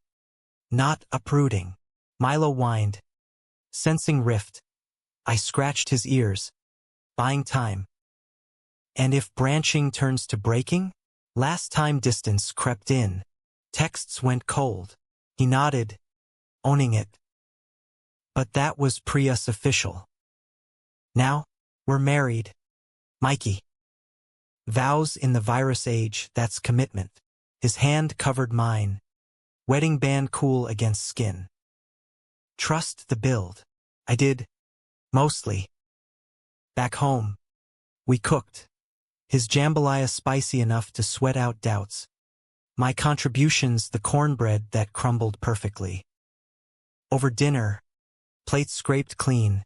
not uprooting. Milo whined, sensing rift. I scratched his ears, buying time. And if branching turns to breaking? Last time distance crept in. Texts went cold. He nodded, owning it. But that was pre-us official. Now, we're married. Mikey. Vows in the virus age, that's commitment. His hand covered mine. Wedding band cool against skin. Trust the build. I did. Mostly. Back home. We cooked. His jambalaya spicy enough to sweat out doubts. My contributions the cornbread that crumbled perfectly. Over dinner, plates scraped clean,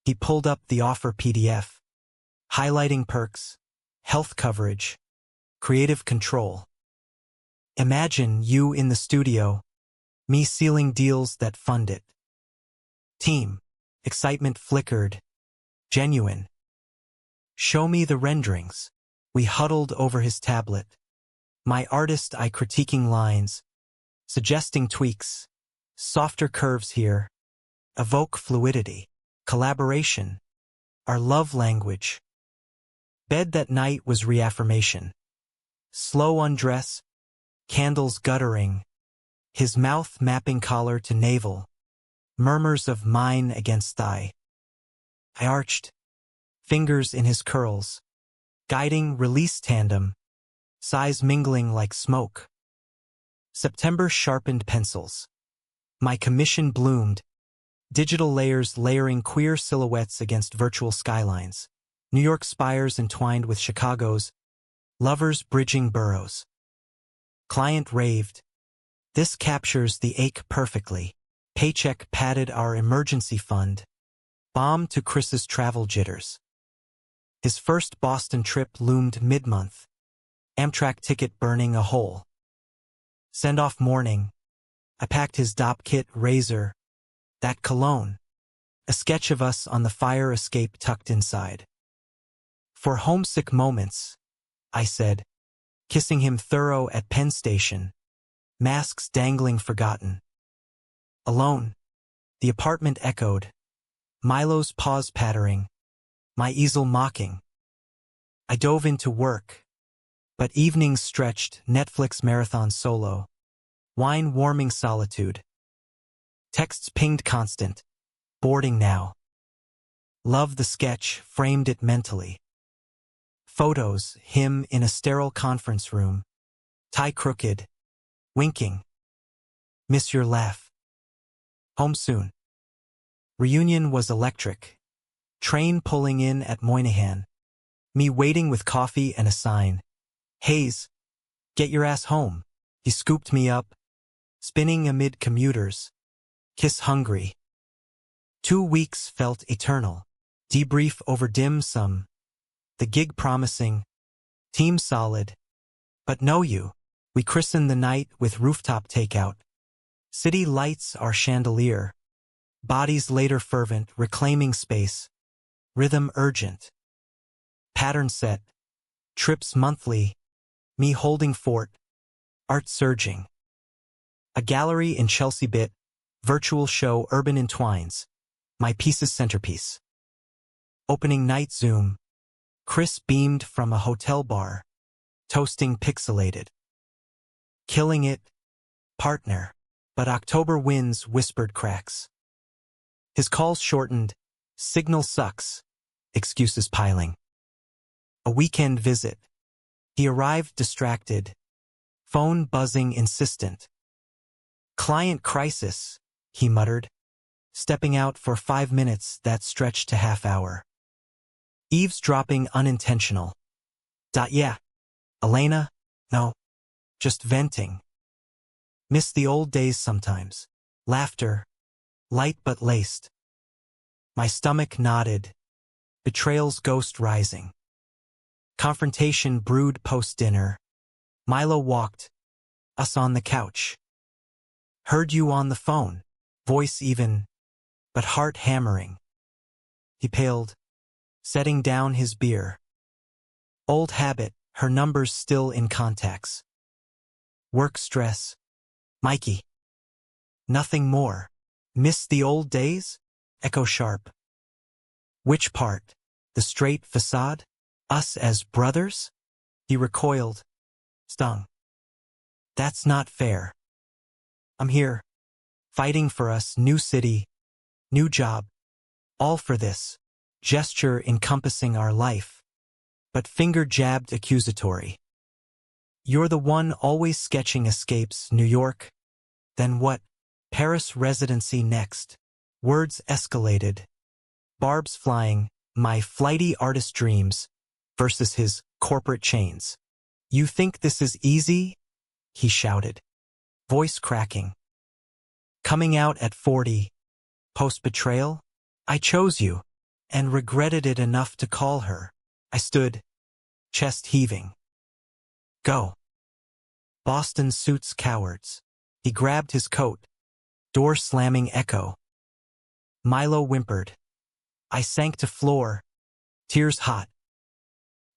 he pulled up the offer PDF, highlighting perks, health coverage, creative control. Imagine you in the studio, me sealing deals that fund it. Team, excitement flickered, genuine. Show me the renderings. We huddled over his tablet. My artist eye critiquing lines, suggesting tweaks, softer curves here, evoke fluidity, collaboration, our love language. Bed that night was reaffirmation. Slow undress, candles guttering, his mouth mapping collar to navel, murmurs of mine against thigh. I arched, fingers in his curls, guiding release tandem, sighs mingling like smoke. September sharpened pencils. My commission bloomed, digital layers layering queer silhouettes against virtual skylines, New York spires entwined with Chicago's, lovers bridging boroughs. Client raved. This captures the ache perfectly. Paycheck padded our emergency fund. Bomb to Chris's travel jitters. His first Boston trip loomed mid-month. Amtrak ticket burning a hole. Send-off morning. I packed his dop kit razor. That cologne. A sketch of us on the fire escape tucked inside. For homesick moments, I said, kissing him thorough at Penn Station. Masks dangling forgotten. Alone. The apartment echoed. Milo's paws pattering. My easel mocking. I dove into work. But evenings stretched, Netflix marathon solo. Wine warming solitude. Texts pinged constant. Boarding now. Love the sketch, framed it mentally. Photos, him in a sterile conference room. Tie crooked. Winking. Miss your laugh. Home soon. Reunion was electric. Train pulling in at Moynihan. Me waiting with coffee and a sign. Hayes, get your ass home. He scooped me up, spinning amid commuters. Kiss hungry. 2 weeks felt eternal. Debrief over dim sum. The gig promising. Team solid. But know you, we christen the night with rooftop takeout. City lights our chandelier. Bodies later fervent, reclaiming space. Rhythm urgent. Pattern set. Trips monthly. Me holding fort. Art surging. A gallery in Chelsea bit. Virtual show urban entwines. My piece's centerpiece. Opening night Zoom. Chris beamed from a hotel bar. Toasting pixelated. Killing it. Partner. But October winds whispered cracks. His calls shortened. Signal sucks. Excuses piling. A weekend visit. He arrived distracted. Phone buzzing insistent. Client crisis, he muttered, stepping out for 5 minutes that stretched to half hour. Eavesdropping unintentional. Yeah. Elena? No. Just venting. Miss the old days sometimes. Laughter. Light but laced. My stomach nodded. Betrayal's ghost rising. Confrontation brewed post-dinner. Milo walked. Us on the couch. Heard you on the phone. Voice even, but heart hammering. He paled, setting down his beer. Old habit, her numbers still in contacts. Work stress. Mikey. Nothing more. Miss the old days? Echo sharp. Which part? The straight facade? Us as brothers? He recoiled. Stung. That's not fair. I'm here. Fighting for us, new city. New job. All for this. Gesture encompassing our life. But finger jabbed accusatory. You're the one always sketching escapes, New York. Then what? Paris residency next. Words escalated. Barbs flying, my flighty artist dreams, versus his corporate chains. You think this is easy? He shouted. Voice cracking. Coming out at 40. Post-betrayal? I chose you, and regretted it enough to call her. I stood, chest heaving. Go. Boston suits cowards. He grabbed his coat. Door slamming echo. Milo whimpered. I sank to floor. Tears hot.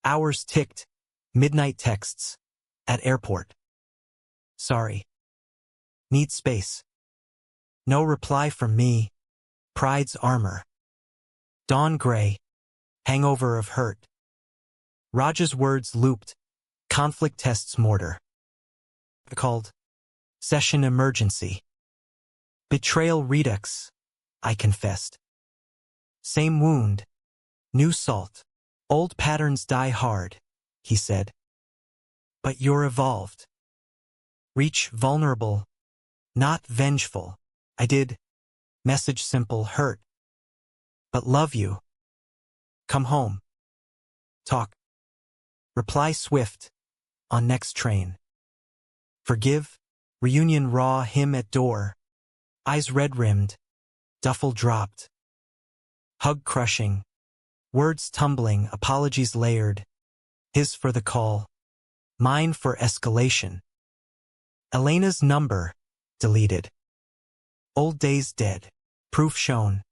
Hours ticked. Midnight texts. At airport. Sorry. Need space. No reply from me. Pride's armor. Dawn gray. Hangover of hurt. Raj's words looped. Conflict tests mortar. Called. Session emergency. Betrayal redux. I confessed. Same wound. New salt. Old patterns die hard, he said. But you're evolved. Reach vulnerable. Not vengeful. I did. Message simple, hurt. But love you. Come home. Talk. Reply swift. On next train. Forgive. Reunion raw, him at door. Eyes red-rimmed. Duffel dropped. Hug crushing. Words tumbling, apologies layered. His for the call. Mine for escalation. Elena's number. Deleted. Old days dead. Proof shown.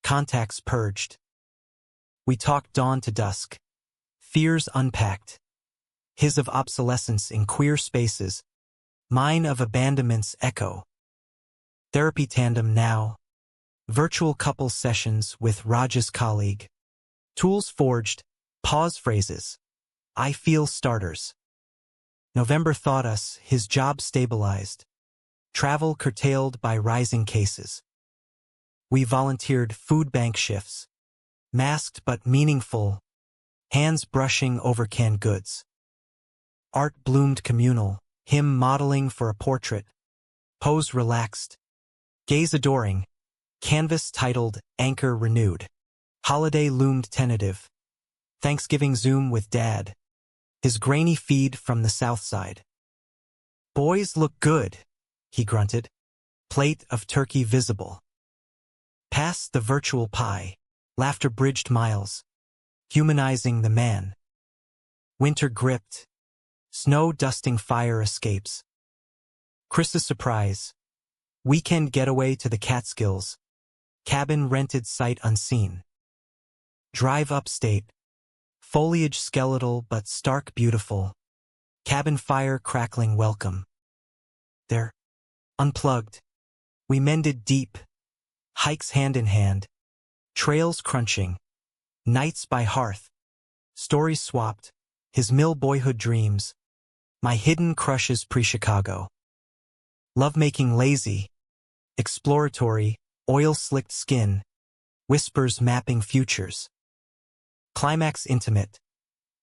Contacts purged. We talked dawn to dusk. Fears unpacked. His of obsolescence in queer spaces. Mine of abandonment's echo. Therapy tandem now. Virtual couple sessions with Raj's colleague. Tools forged. Pause phrases. I feel starters. November thought us, his job stabilized. Travel curtailed by rising cases. We volunteered food bank shifts. Masked but meaningful. Hands brushing over canned goods. Art bloomed communal. Him modeling for a portrait. Pose relaxed. Gaze adoring. Canvas titled Anchor Renewed. Holiday loomed tentative. Thanksgiving Zoom with Dad. His grainy feed from the south side. Boys look good, he grunted. Plate of turkey visible. Past the virtual pie. Laughter bridged miles. Humanizing the man. Winter gripped. Snow dusting fire escapes. Chris's surprise. Weekend getaway to the Catskills. Cabin rented sight unseen. Drive upstate. Foliage skeletal but stark beautiful. Cabin fire crackling welcome. There. Unplugged. We mended deep. Hikes hand in hand. Trails crunching. Nights by hearth. Stories swapped. His mill boyhood dreams. My hidden crushes pre-Chicago. Lovemaking lazy. Exploratory. Oil-slicked skin. Whispers mapping futures. Climax intimate.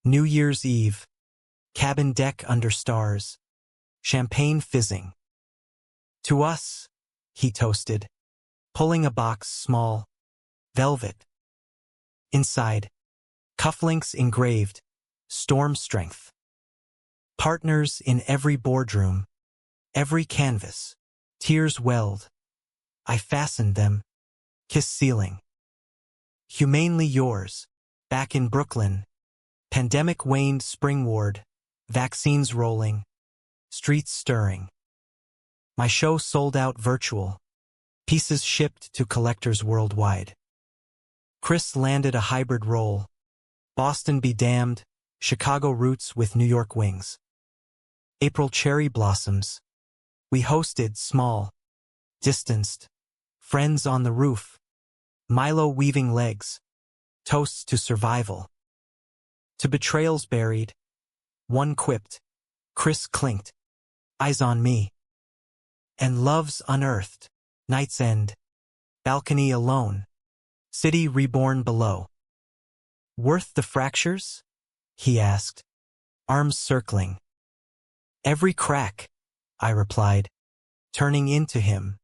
New Year's Eve. Cabin deck under stars. Champagne fizzing. To us, he toasted. Pulling a box small. Velvet. Inside. Cufflinks engraved. Storm strength. Partners in every boardroom. Every canvas. Tears welled. I fastened them. Kiss ceiling. Humanely yours. Back in Brooklyn. Pandemic waned spring ward. Vaccines rolling. Streets stirring. My show sold out virtual. Pieces shipped to collectors worldwide. Chris landed a hybrid role. Boston be damned. Chicago roots with New York wings. April cherry blossoms. We hosted small. Distanced. Friends on the roof. Milo weaving legs. Toasts to survival. To betrayals buried. One quipped. Chris clinked. Eyes on me. And love's unearthed. Night's end. Balcony alone. City reborn below. Worth the fractures? He asked, arms circling. Every crack, I replied, turning into him.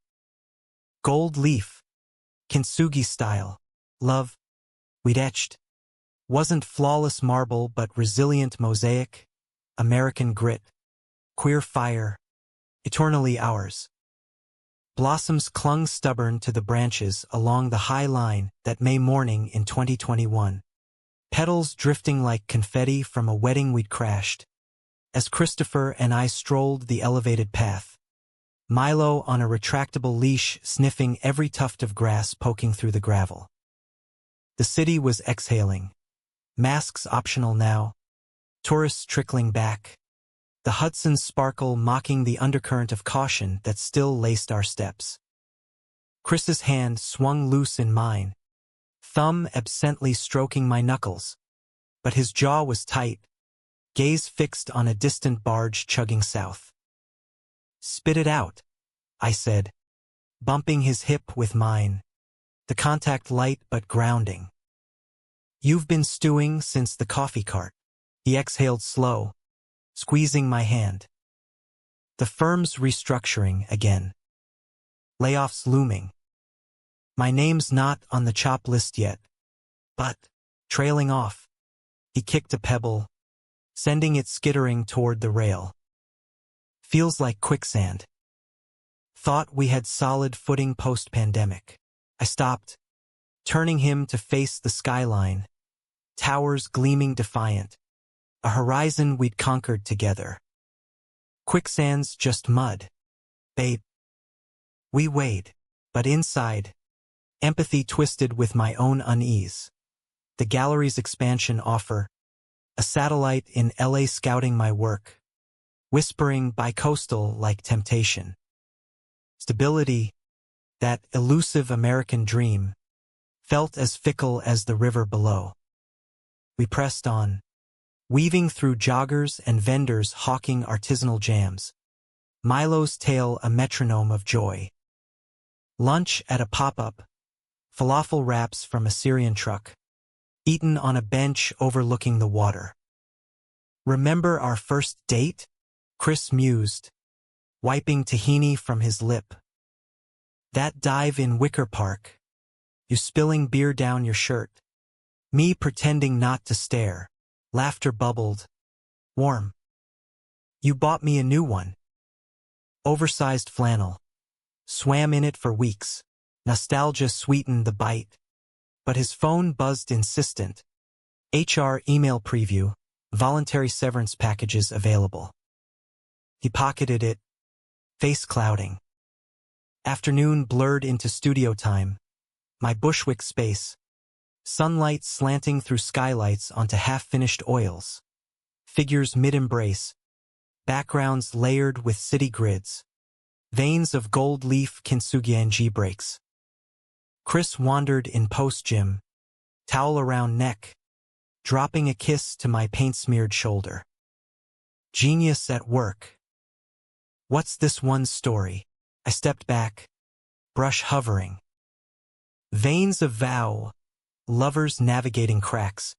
Gold leaf. Kintsugi style. Love. We'd etched. Wasn't flawless marble but resilient mosaic. American grit. Queer fire. Eternally ours. Blossoms clung stubborn to the branches along the high line that May morning in 2021. Petals drifting like confetti from a wedding we'd crashed. As Christopher and I strolled the elevated path. Milo on a retractable leash sniffing every tuft of grass poking through the gravel. The city was exhaling. Masks optional now. Tourists trickling back. The Hudson's sparkle mocking the undercurrent of caution that still laced our steps. Chris's hand swung loose in mine, thumb absently stroking my knuckles. But his jaw was tight, gaze fixed on a distant barge chugging south. Spit it out, I said, bumping his hip with mine, the contact light but grounding. You've been stewing since the coffee cart. He exhaled slow, squeezing my hand. The firm's restructuring again. Layoffs looming. My name's not on the chop list yet, but, trailing off, he kicked a pebble, sending it skittering toward the rail. Feels like quicksand. Thought we had solid footing post-pandemic. I stopped, turning him to face the skyline, towers gleaming defiant, a horizon we'd conquered together. Quicksand's just mud, babe. We weighed, but inside, empathy twisted with my own unease. The gallery's expansion offer, a satellite in LA scouting my work, whispering bicoastal like temptation. Stability, that elusive American dream, felt as fickle as the river below. We pressed on, weaving through joggers and vendors hawking artisanal jams. Milo's tale a metronome of joy. Lunch at a pop-up, falafel wraps from a Syrian truck, eaten on a bench overlooking the water. Remember our first date? Chris mused, wiping tahini from his lip. That dive in Wicker Park, you spilling beer down your shirt, me pretending not to stare, laughter bubbled, warm. You bought me a new one. Oversized flannel. Swam in it for weeks. Nostalgia sweetened the bite. But his phone buzzed insistent. HR email preview, voluntary severance packages available. He pocketed it, face clouding. Afternoon blurred into studio time. My Bushwick space. Sunlight slanting through skylights onto half-finished oils. Figures mid-embrace. Backgrounds layered with city grids. Veins of gold leaf kintsugi breaks. Chris wandered in post-gym, towel around neck, dropping a kiss to my paint-smeared shoulder. Genius at work. What's this one story? I stepped back, brush hovering. Veins of vow, lovers navigating cracks,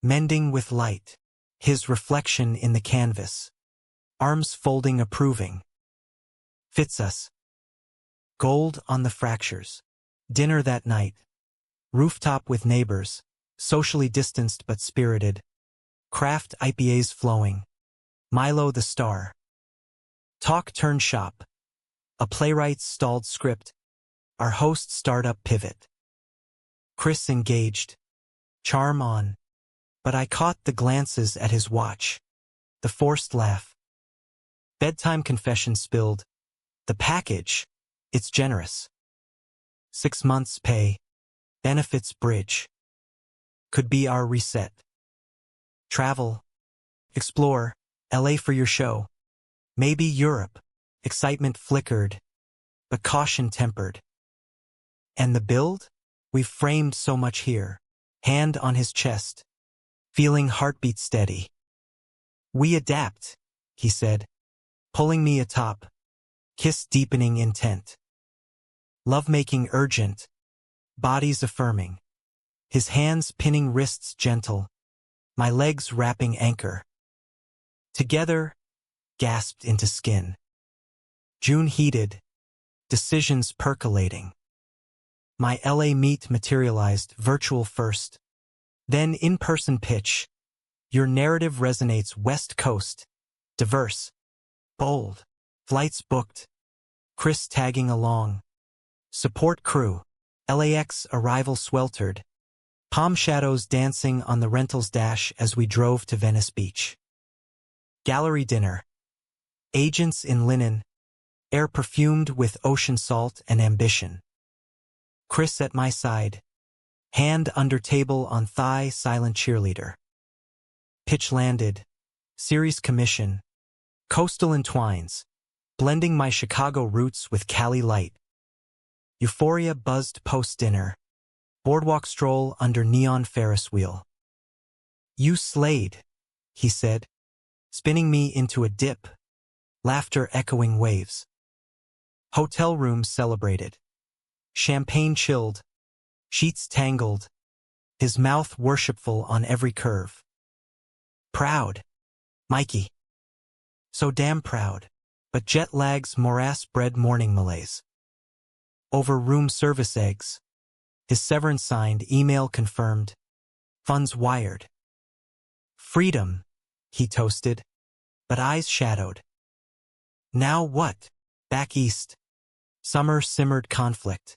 mending with light, his reflection in the canvas, arms folding approving. Fits us. Gold on the fractures. Dinner that night. Rooftop with neighbors, socially distanced but spirited. Craft IPAs flowing. Milo the star. Talk turn shop. A playwright's stalled script. Our host startup pivot. Chris engaged. Charm on. But I caught the glances at his watch. The forced laugh. Bedtime confession spilled. The package, it's generous. 6 months pay. Benefits bridge. Could be our reset. Travel. Explore. LA for your show. Maybe Europe. Excitement flickered, but caution tempered. And the build? We've framed so much here. Hand on his chest. Feeling heartbeat steady. We adapt, he said, pulling me atop. Kiss deepening intent. Lovemaking urgent, bodies affirming. His hands pinning wrists gentle, my legs wrapping anchor. Together, gasped into skin. June heated, decisions percolating. My LA meet materialized, virtual first, then in-person pitch. Your narrative resonates West Coast, diverse, bold, flights booked, Chris tagging along. Support crew, LAX arrival sweltered, palm shadows dancing on the rentals dash as we drove to Venice Beach. Gallery dinner, agents in linen, air perfumed with ocean salt and ambition. Chris at my side, hand under table on thigh, silent cheerleader. Pitch landed, series commission, coastal entwines, blending my Chicago roots with Cali light. Euphoria buzzed post-dinner, boardwalk stroll under neon Ferris wheel. You slayed, he said, spinning me into a dip, laughter echoing waves. Hotel rooms celebrated. Champagne chilled, sheets tangled, his mouth worshipful on every curve. Proud, Mikey. So damn proud, but jet lag's morass-bred morning malaise. Over room service eggs. His severance signed, email confirmed. Funds wired. Freedom, he toasted, but eyes shadowed. Now what? Back east. Summer simmered conflict.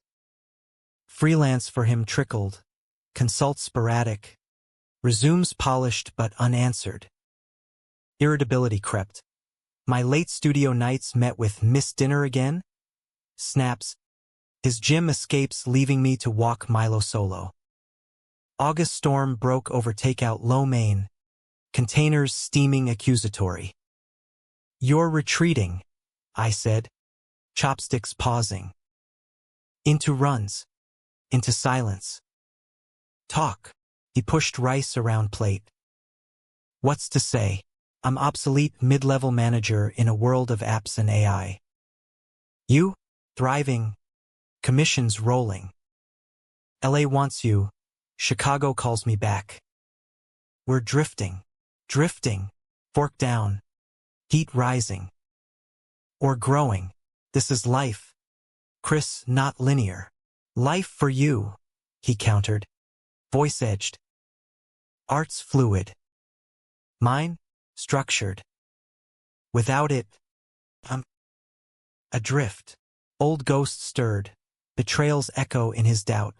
Freelance for him trickled. Consult sporadic. Resumes polished but unanswered. Irritability crept. My late studio nights met with missed dinner again? Snaps. His gym escapes leaving me to walk Milo solo. August storm broke over takeout lo mein. Containers steaming accusatory. You're retreating, I said. Chopsticks pausing. Into runs. Into silence. Talk. He pushed rice around plate. What's to say? I'm obsolete mid-level manager in a world of apps and AI. You? Thriving. Commissions rolling. LA wants you. Chicago calls me back. We're drifting. Drifting. Fork down. Heat rising. Or growing. This is life. Chris, not linear. Life for you, he countered. Voice edged. Art's fluid. Mine? Structured. Without it, I'm adrift. Old ghost stirred. Betrayals echo in his doubt.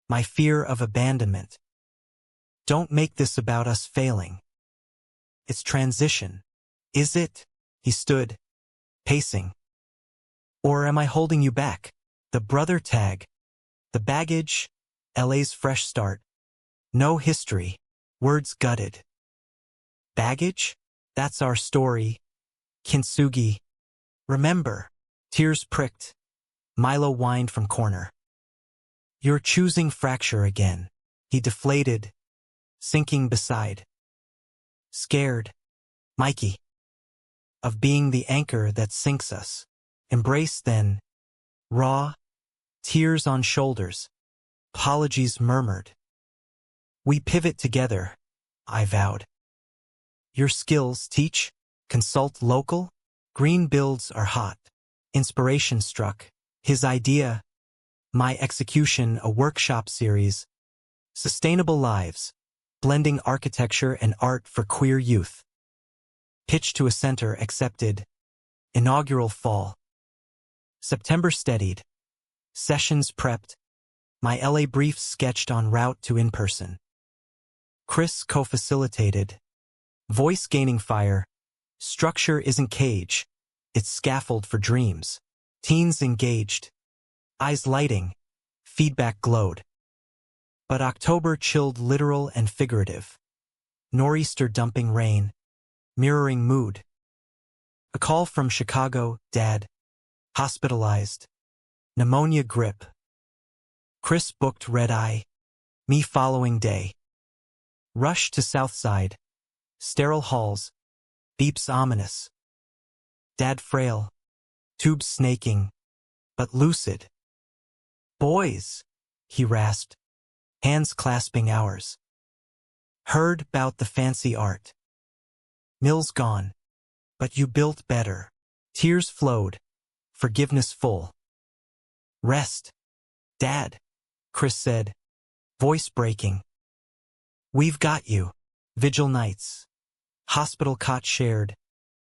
My fear of abandonment. Don't make this about us failing. It's transition. Is it? He stood, pacing. Or am I holding you back? The brother tag. The baggage. LA's fresh start. No history. Words gutted. Baggage? That's our story. Kintsugi. Remember. Tears pricked. Milo whined from corner. You're choosing fracture again. He deflated, sinking beside. Scared. Mikey. Of being the anchor that sinks us. Embrace then. Raw. Tears on shoulders. Apologies murmured. We pivot together, I vowed. Your skills teach, consult local. Green builds are hot. Inspiration struck. His idea. My execution, a workshop series. Sustainable lives. Blending architecture and art for queer youth. Pitch to a center accepted. Inaugural fall. September steadied. Sessions prepped. My LA briefs sketched en route to in-person. Chris co-facilitated. Voice gaining fire. Structure isn't cage. It's scaffold for dreams. Teens engaged. Eyes lighting. Feedback glowed. But October chilled literal and figurative. Nor'easter dumping rain. Mirroring mood. A call from Chicago, Dad. Hospitalized. Pneumonia grip. Chris booked red eye. Me following day. Rush to Southside. Sterile halls. Beeps ominous. Dad frail. Tubes snaking. But lucid. Boys. he rasped, hands clasping ours. Heard 'bout the fancy art. Mill's gone. But you built better. Tears flowed, forgiveness full. Rest, Dad, Chris said, voice breaking. We've got you. Vigil nights. Hospital cot shared.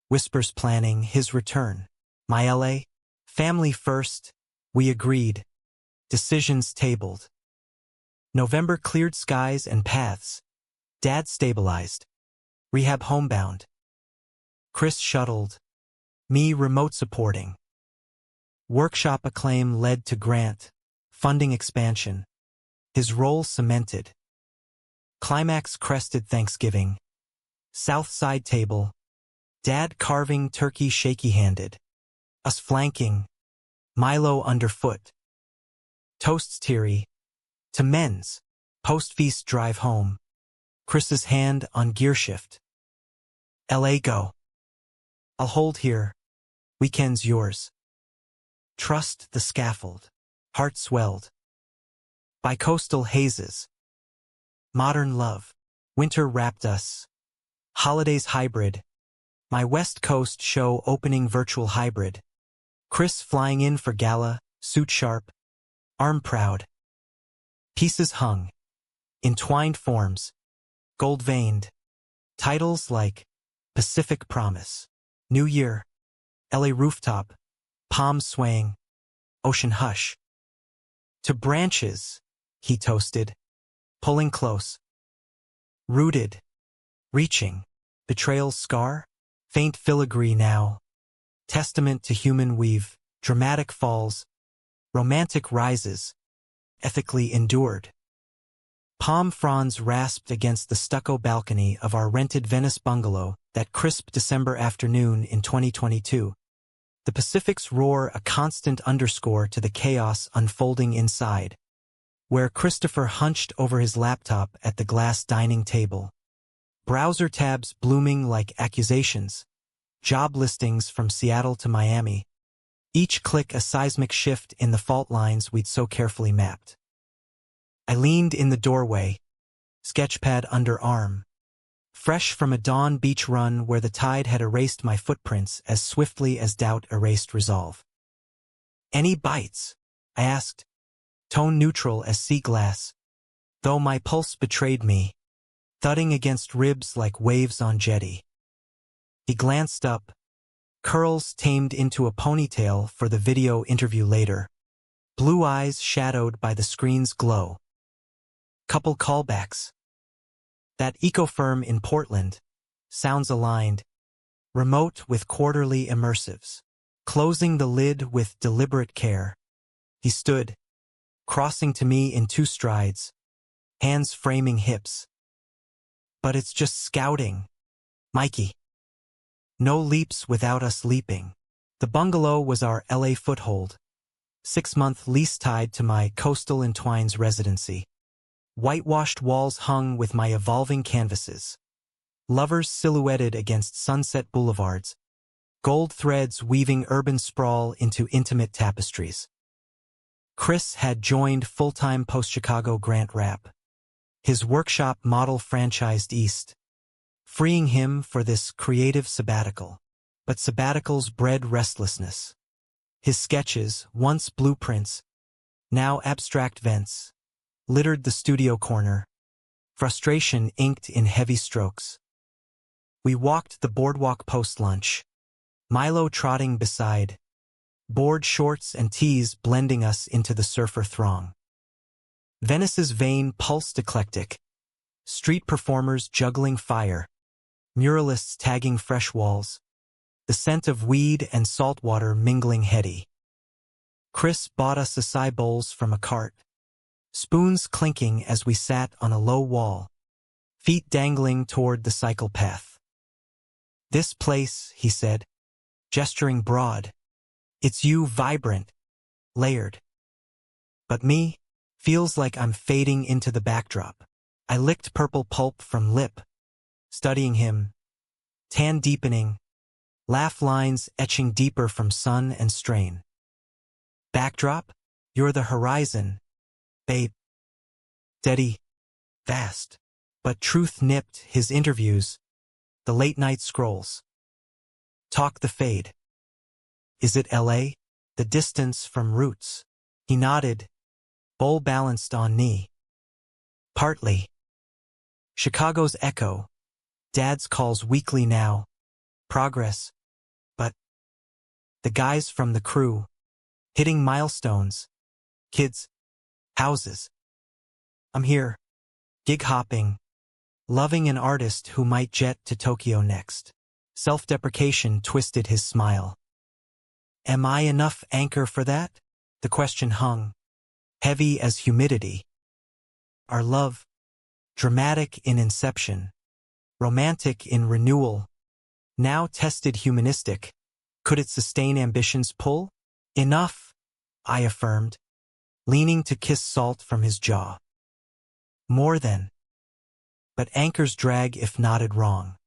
Whispers planning his return. My LA, family first, we agreed. Decisions tabled. November cleared skies and paths. Dad stabilized. Rehab homebound. Chris shuttled. Me remote supporting. Workshop acclaim led to grant. Funding expansion. His role cemented. Climax crested Thanksgiving. South side table. Dad carving turkey shaky-handed. Us flanking. Milo underfoot. Toasts teary. To men's. Post-feast drive home. Chris's hand on gear shift. LA go. I'll hold here. Weekend's yours. Trust the scaffold. Heart swelled. Bicoastal hazes. Modern love. Winter wrapped us. Holidays hybrid. My West Coast show opening virtual hybrid. Chris flying in for gala, suit sharp, arm proud. Pieces hung. Entwined forms. Gold-veined. Titles like Pacific Promise. New Year. LA Rooftop. Palms swaying. Ocean hush. To branches, he toasted. Pulling close. Rooted. Reaching. Betrayal's scar. Faint filigree now. Testament to human weave. Dramatic falls. Romantic rises. Ethically endured. Palm fronds rasped against the stucco balcony of our rented Venice bungalow that crisp December afternoon in 2022. The Pacific's roar a constant underscore to the chaos unfolding inside, where Christopher hunched over his laptop at the glass dining table. Browser tabs blooming like accusations, job listings from Seattle to Miami, each click a seismic shift in the fault lines we'd so carefully mapped. I leaned in the doorway, sketchpad under arm, fresh from a dawn beach run where the tide had erased my footprints as swiftly as doubt erased resolve. Any bites? I asked, tone neutral as sea glass, though my pulse betrayed me, thudding against ribs like waves on jetty. He glanced up, curls tamed into a ponytail for the video interview later, blue eyes shadowed by the screen's glow. Couple callbacks. That eco-firm in Portland, sounds aligned, remote with quarterly immersives. Closing the lid with deliberate care. He stood, crossing to me in 2 strides, hands framing hips. But it's just scouting, Mikey. No leaps without us leaping. The bungalow was our LA foothold, 6-month lease tied to my coastal entwines residency. Whitewashed walls hung with my evolving canvases. Lovers silhouetted against sunset boulevards. Gold threads weaving urban sprawl into intimate tapestries. Chris had joined full-time post-Chicago Grant Rap. His workshop model franchised east, freeing him for this creative sabbatical. But sabbaticals bred restlessness. His sketches, once blueprints, now abstract vents, littered the studio corner, frustration inked in heavy strokes. We walked the boardwalk post-lunch, Milo trotting beside, board shorts and tees blending us into the surfer throng. Venice's vein pulsed eclectic, street performers juggling fire, muralists tagging fresh walls, the scent of weed and saltwater mingling heady. Chris bought us acai bowls from a cart, spoons clinking as we sat on a low wall, feet dangling toward the cycle path. This place, he said, gesturing broad, it's you vibrant, layered. But me, feels like I'm fading into the backdrop. I licked purple pulp from lip, studying him, tan deepening, laugh lines etching deeper from sun and strain. Backdrop? You're the horizon, Babe. Steady. Fast. But truth nipped his interviews, the late-night scrolls. Talk the fade. Is it LA? The distance from roots. He nodded, bowl balanced on knee. Partly. Chicago's echo. Dad's calls weekly now. Progress. But the guys from the crew. Hitting milestones. Kids. Houses. I'm here. Gig hopping. Loving an artist who might jet to Tokyo next. Self-deprecation twisted his smile. Am I enough anchor for that? The question hung, heavy as humidity. Our love, dramatic in inception, romantic in renewal, now tested humanistic. Could it sustain ambition's pull? Enough, I affirmed, leaning to kiss salt from his jaw. More than. But anchors drag if knotted wrong.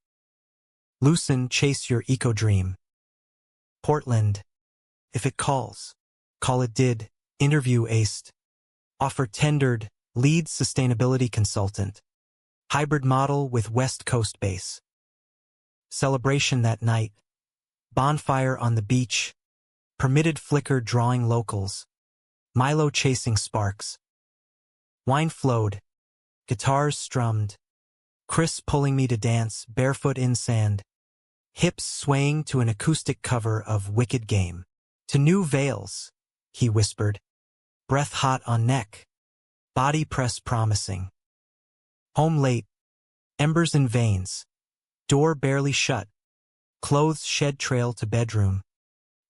Loosen, chase your eco-dream. Portland. If it calls. Call it did. Interview aced. Offer tendered. Lead sustainability consultant. Hybrid model with West Coast base. Celebration that night. Bonfire on the beach. Permitted flicker drawing locals. Milo chasing sparks. Wine flowed. Guitars strummed. Chris pulling me to dance barefoot in sand. Hips swaying to an acoustic cover of Wicked Game. To new veils, he whispered. Breath hot on neck. Body press promising. Home late. Embers in veins. Door barely shut. Clothes shed trail to bedroom.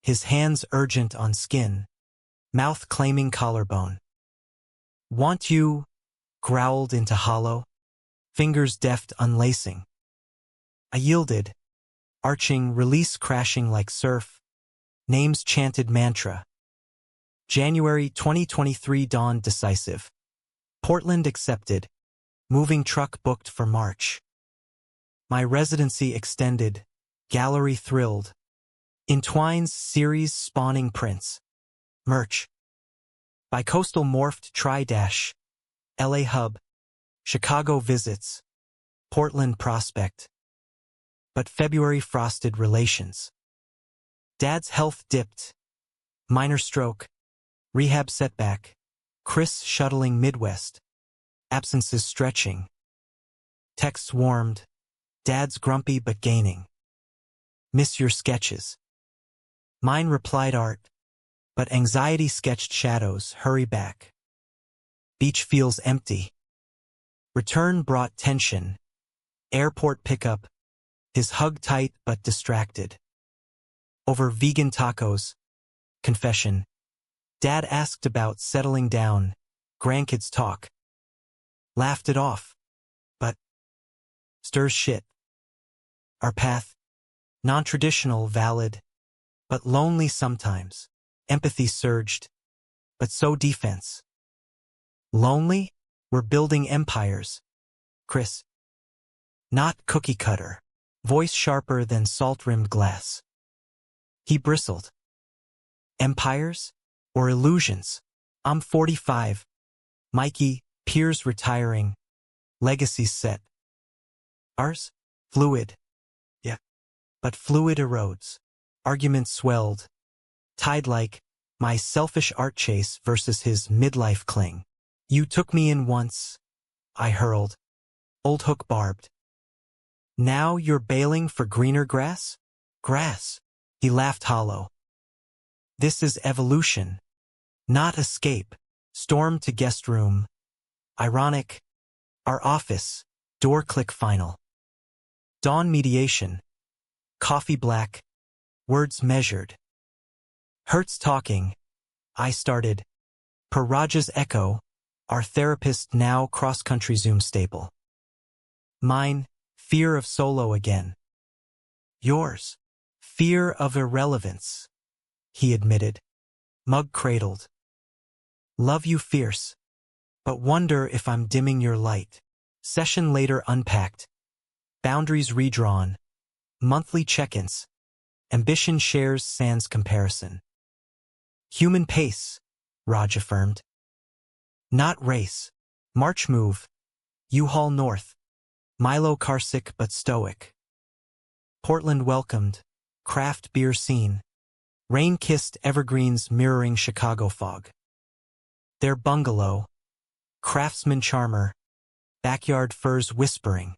His hands urgent on skin. Mouth claiming collarbone. Want you? Growled into hollow. Fingers deft unlacing. I yielded. Arching, release crashing like surf. Names chanted mantra. January 2023 dawned decisive. Portland accepted. Moving truck booked for March. My residency extended. Gallery thrilled. Entwines series spawning prints. Merch. Bicoastal morphed tri-dash. LA hub. Chicago visits. Portland prospect. But February frosted relations. Dad's health dipped. Minor stroke. Rehab setback. Chris shuttling Midwest. Absences stretching. Texts warmed. Dad's grumpy but gaining. Miss your sketches. Mine replied art. But anxiety sketched shadows, hurry back. Beach feels empty. Return brought tension. Airport pickup. His hug tight but distracted. Over vegan tacos. Confession. Dad asked about settling down. Grandkids talk. Laughed it off. But stirs shit. Our path. Non-traditional, valid. But lonely sometimes. Empathy surged. But so defense. Lonely? We're building empires. Chris. Not cookie cutter. Voice sharper than salt-rimmed glass. He bristled. Empires? Or illusions? I'm 45. Mikey, peers retiring. Legacies set. Ours? Fluid. Yeah. But fluid erodes. Arguments swelled. Tied like my selfish art chase versus his midlife cling. You took me in once, I hurled. Old hook barbed. Now you're bailing for greener grass? Grass. He laughed hollow. This is evolution. Not escape. Storm to guest room. Ironic. Our office. Door click final. Dawn mediation. Coffee black. Words measured. Hertz talking. I started. Per Raja's echo. Our therapist now cross-country Zoom staple. Mine, fear of solo again. Yours, fear of irrelevance, he admitted. Mug cradled. Love you fierce, but wonder if I'm dimming your light. Session later unpacked. Boundaries redrawn. Monthly check-ins. Ambition shares sans comparison. Human pace, Raj affirmed. Not race. March move. U-Haul North. Milo carsick but stoic. Portland welcomed. Craft beer scene. Rain-kissed evergreens mirroring Chicago fog. Their bungalow. Craftsman charmer. Backyard furs whispering.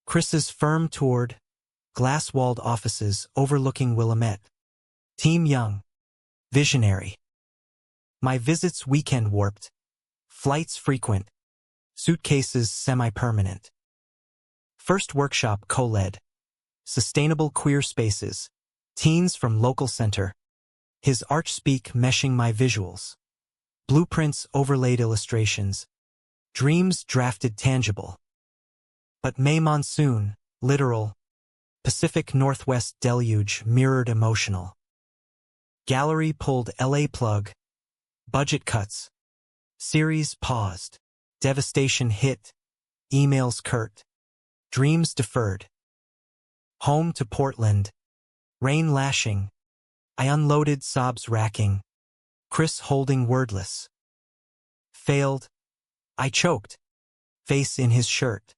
Chris's firm toward. Glass-walled offices overlooking Willamette. Team young. Visionary. My visits weekend warped. Flights frequent. Suitcases semi-permanent. First workshop co-led. Sustainable queer spaces. Teens from local center. His arch-speak meshing my visuals. Blueprints overlaid illustrations. Dreams drafted tangible. But May monsoon, literal. Pacific Northwest deluge mirrored emotional. Gallery pulled LA plug. Budget cuts. Series paused. Devastation hit. Emails curt. Dreams deferred. Home to Portland. Rain lashing. I unloaded, sobs racking. Chris holding wordless. Failed. I choked. Face in his shirt.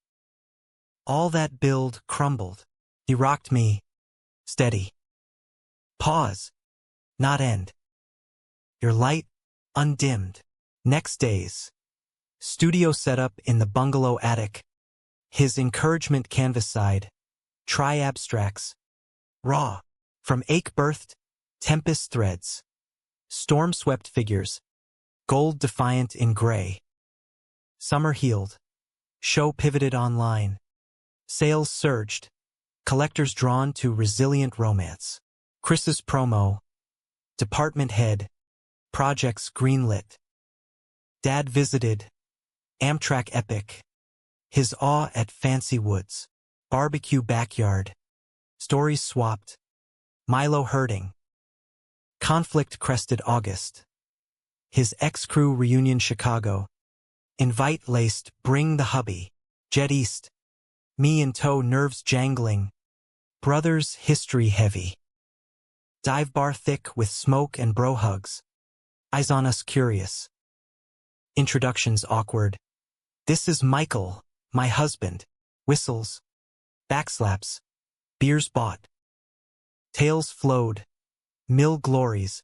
All that build crumbled. He rocked me. Steady. Pause. Not end. Your light, undimmed. Next days. Studio setup in the bungalow attic. His encouragement canvas side. Try abstracts. Raw. From ache-birthed, tempest threads. Storm-swept figures. Gold defiant in gray. Summer healed. Show pivoted online. Sales surged. Collectors drawn to resilient romance. Chris's promo. Department head. Projects greenlit. Dad visited. Amtrak epic. His awe at Fancy Woods. Barbecue backyard. Stories swapped. Milo hurting. Conflict crested August. His ex-crew reunion Chicago. Invite laced, bring the hubby. Jet east. Me in tow, nerves jangling. Brothers history heavy. Dive bar thick with smoke and bro hugs. Eyes on us curious. Introductions awkward. This is Michael, my husband. Whistles. Backslaps. Beers bought. Tales flowed. Mill glories.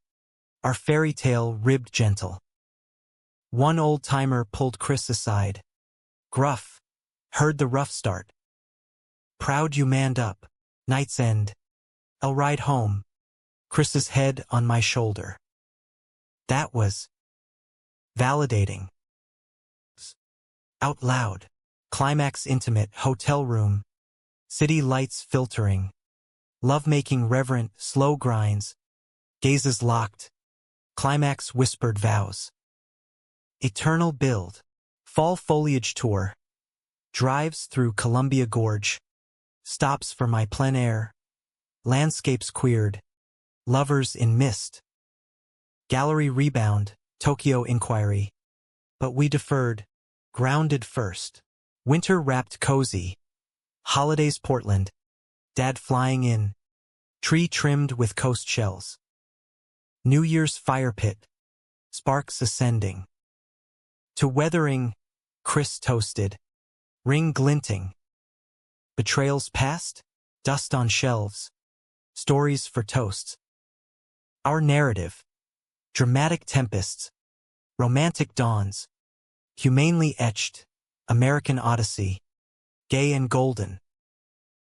Our fairy tale ribbed gentle. One old-timer pulled Chris aside. Gruff. Heard the rough start. Proud you manned up. Night's end. I'll ride home. Chris's head on my shoulder. That was validating. Out loud. Climax intimate hotel room. City lights filtering. Lovemaking reverent slow grinds. Gazes locked. Climax whispered vows. Eternal build. Fall foliage tour. Drives through Columbia Gorge. Stops for my plein air. Landscapes queered. Lovers in mist. Gallery rebound. Tokyo inquiry. But we deferred. Grounded first. Winter wrapped cozy. Holidays Portland. Dad flying in. Tree trimmed with coast shells. New Year's fire pit. Sparks ascending. To weathering. Chris toasted. Ring glinting. Betrayals past. Dust on shelves. Stories for toasts. Our narrative. Dramatic tempests. Romantic dawns. Humanely etched. American Odyssey. Gay and golden.